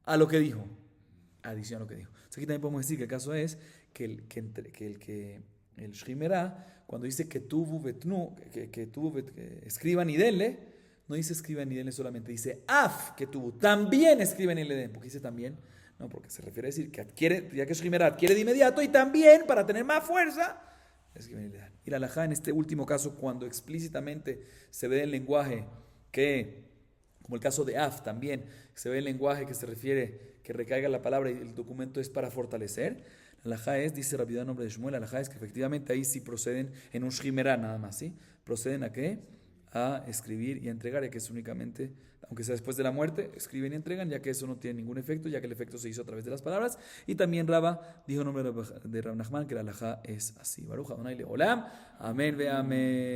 a lo que dijo. Adición a lo que dijo. O sea, aquí también podemos decir que el caso es el Shrimerá, cuando dice que tuvu betnu, escriban y denle, no dice escriban y denle solamente, dice af que tuvu, también escriban y le den, porque dice también, no, porque se refiere a decir que adquiere, ya que Shrimerá adquiere de inmediato y también para tener más fuerza, escriben y le dan. Y la halajá en este último caso, cuando explícitamente se ve el lenguaje que, como el caso de af también, se ve el lenguaje que se refiere, que recaiga la palabra y el documento es para fortalecer. La halajá es, dice Rabbi Yehuda en nombre de Shmuel, la halajá es que efectivamente ahí sí proceden en un shrimerá nada más, ¿sí? Proceden a qué? A escribir y a entregar, ya que es únicamente, aunque sea después de la muerte, escriben y entregan, ya que eso no tiene ningún efecto, ya que el efecto se hizo a través de las palabras. Y también Raba dijo en nombre de Rab Nachman que la halajá es así. Baruch Adonai Leolam. Amén ve amén.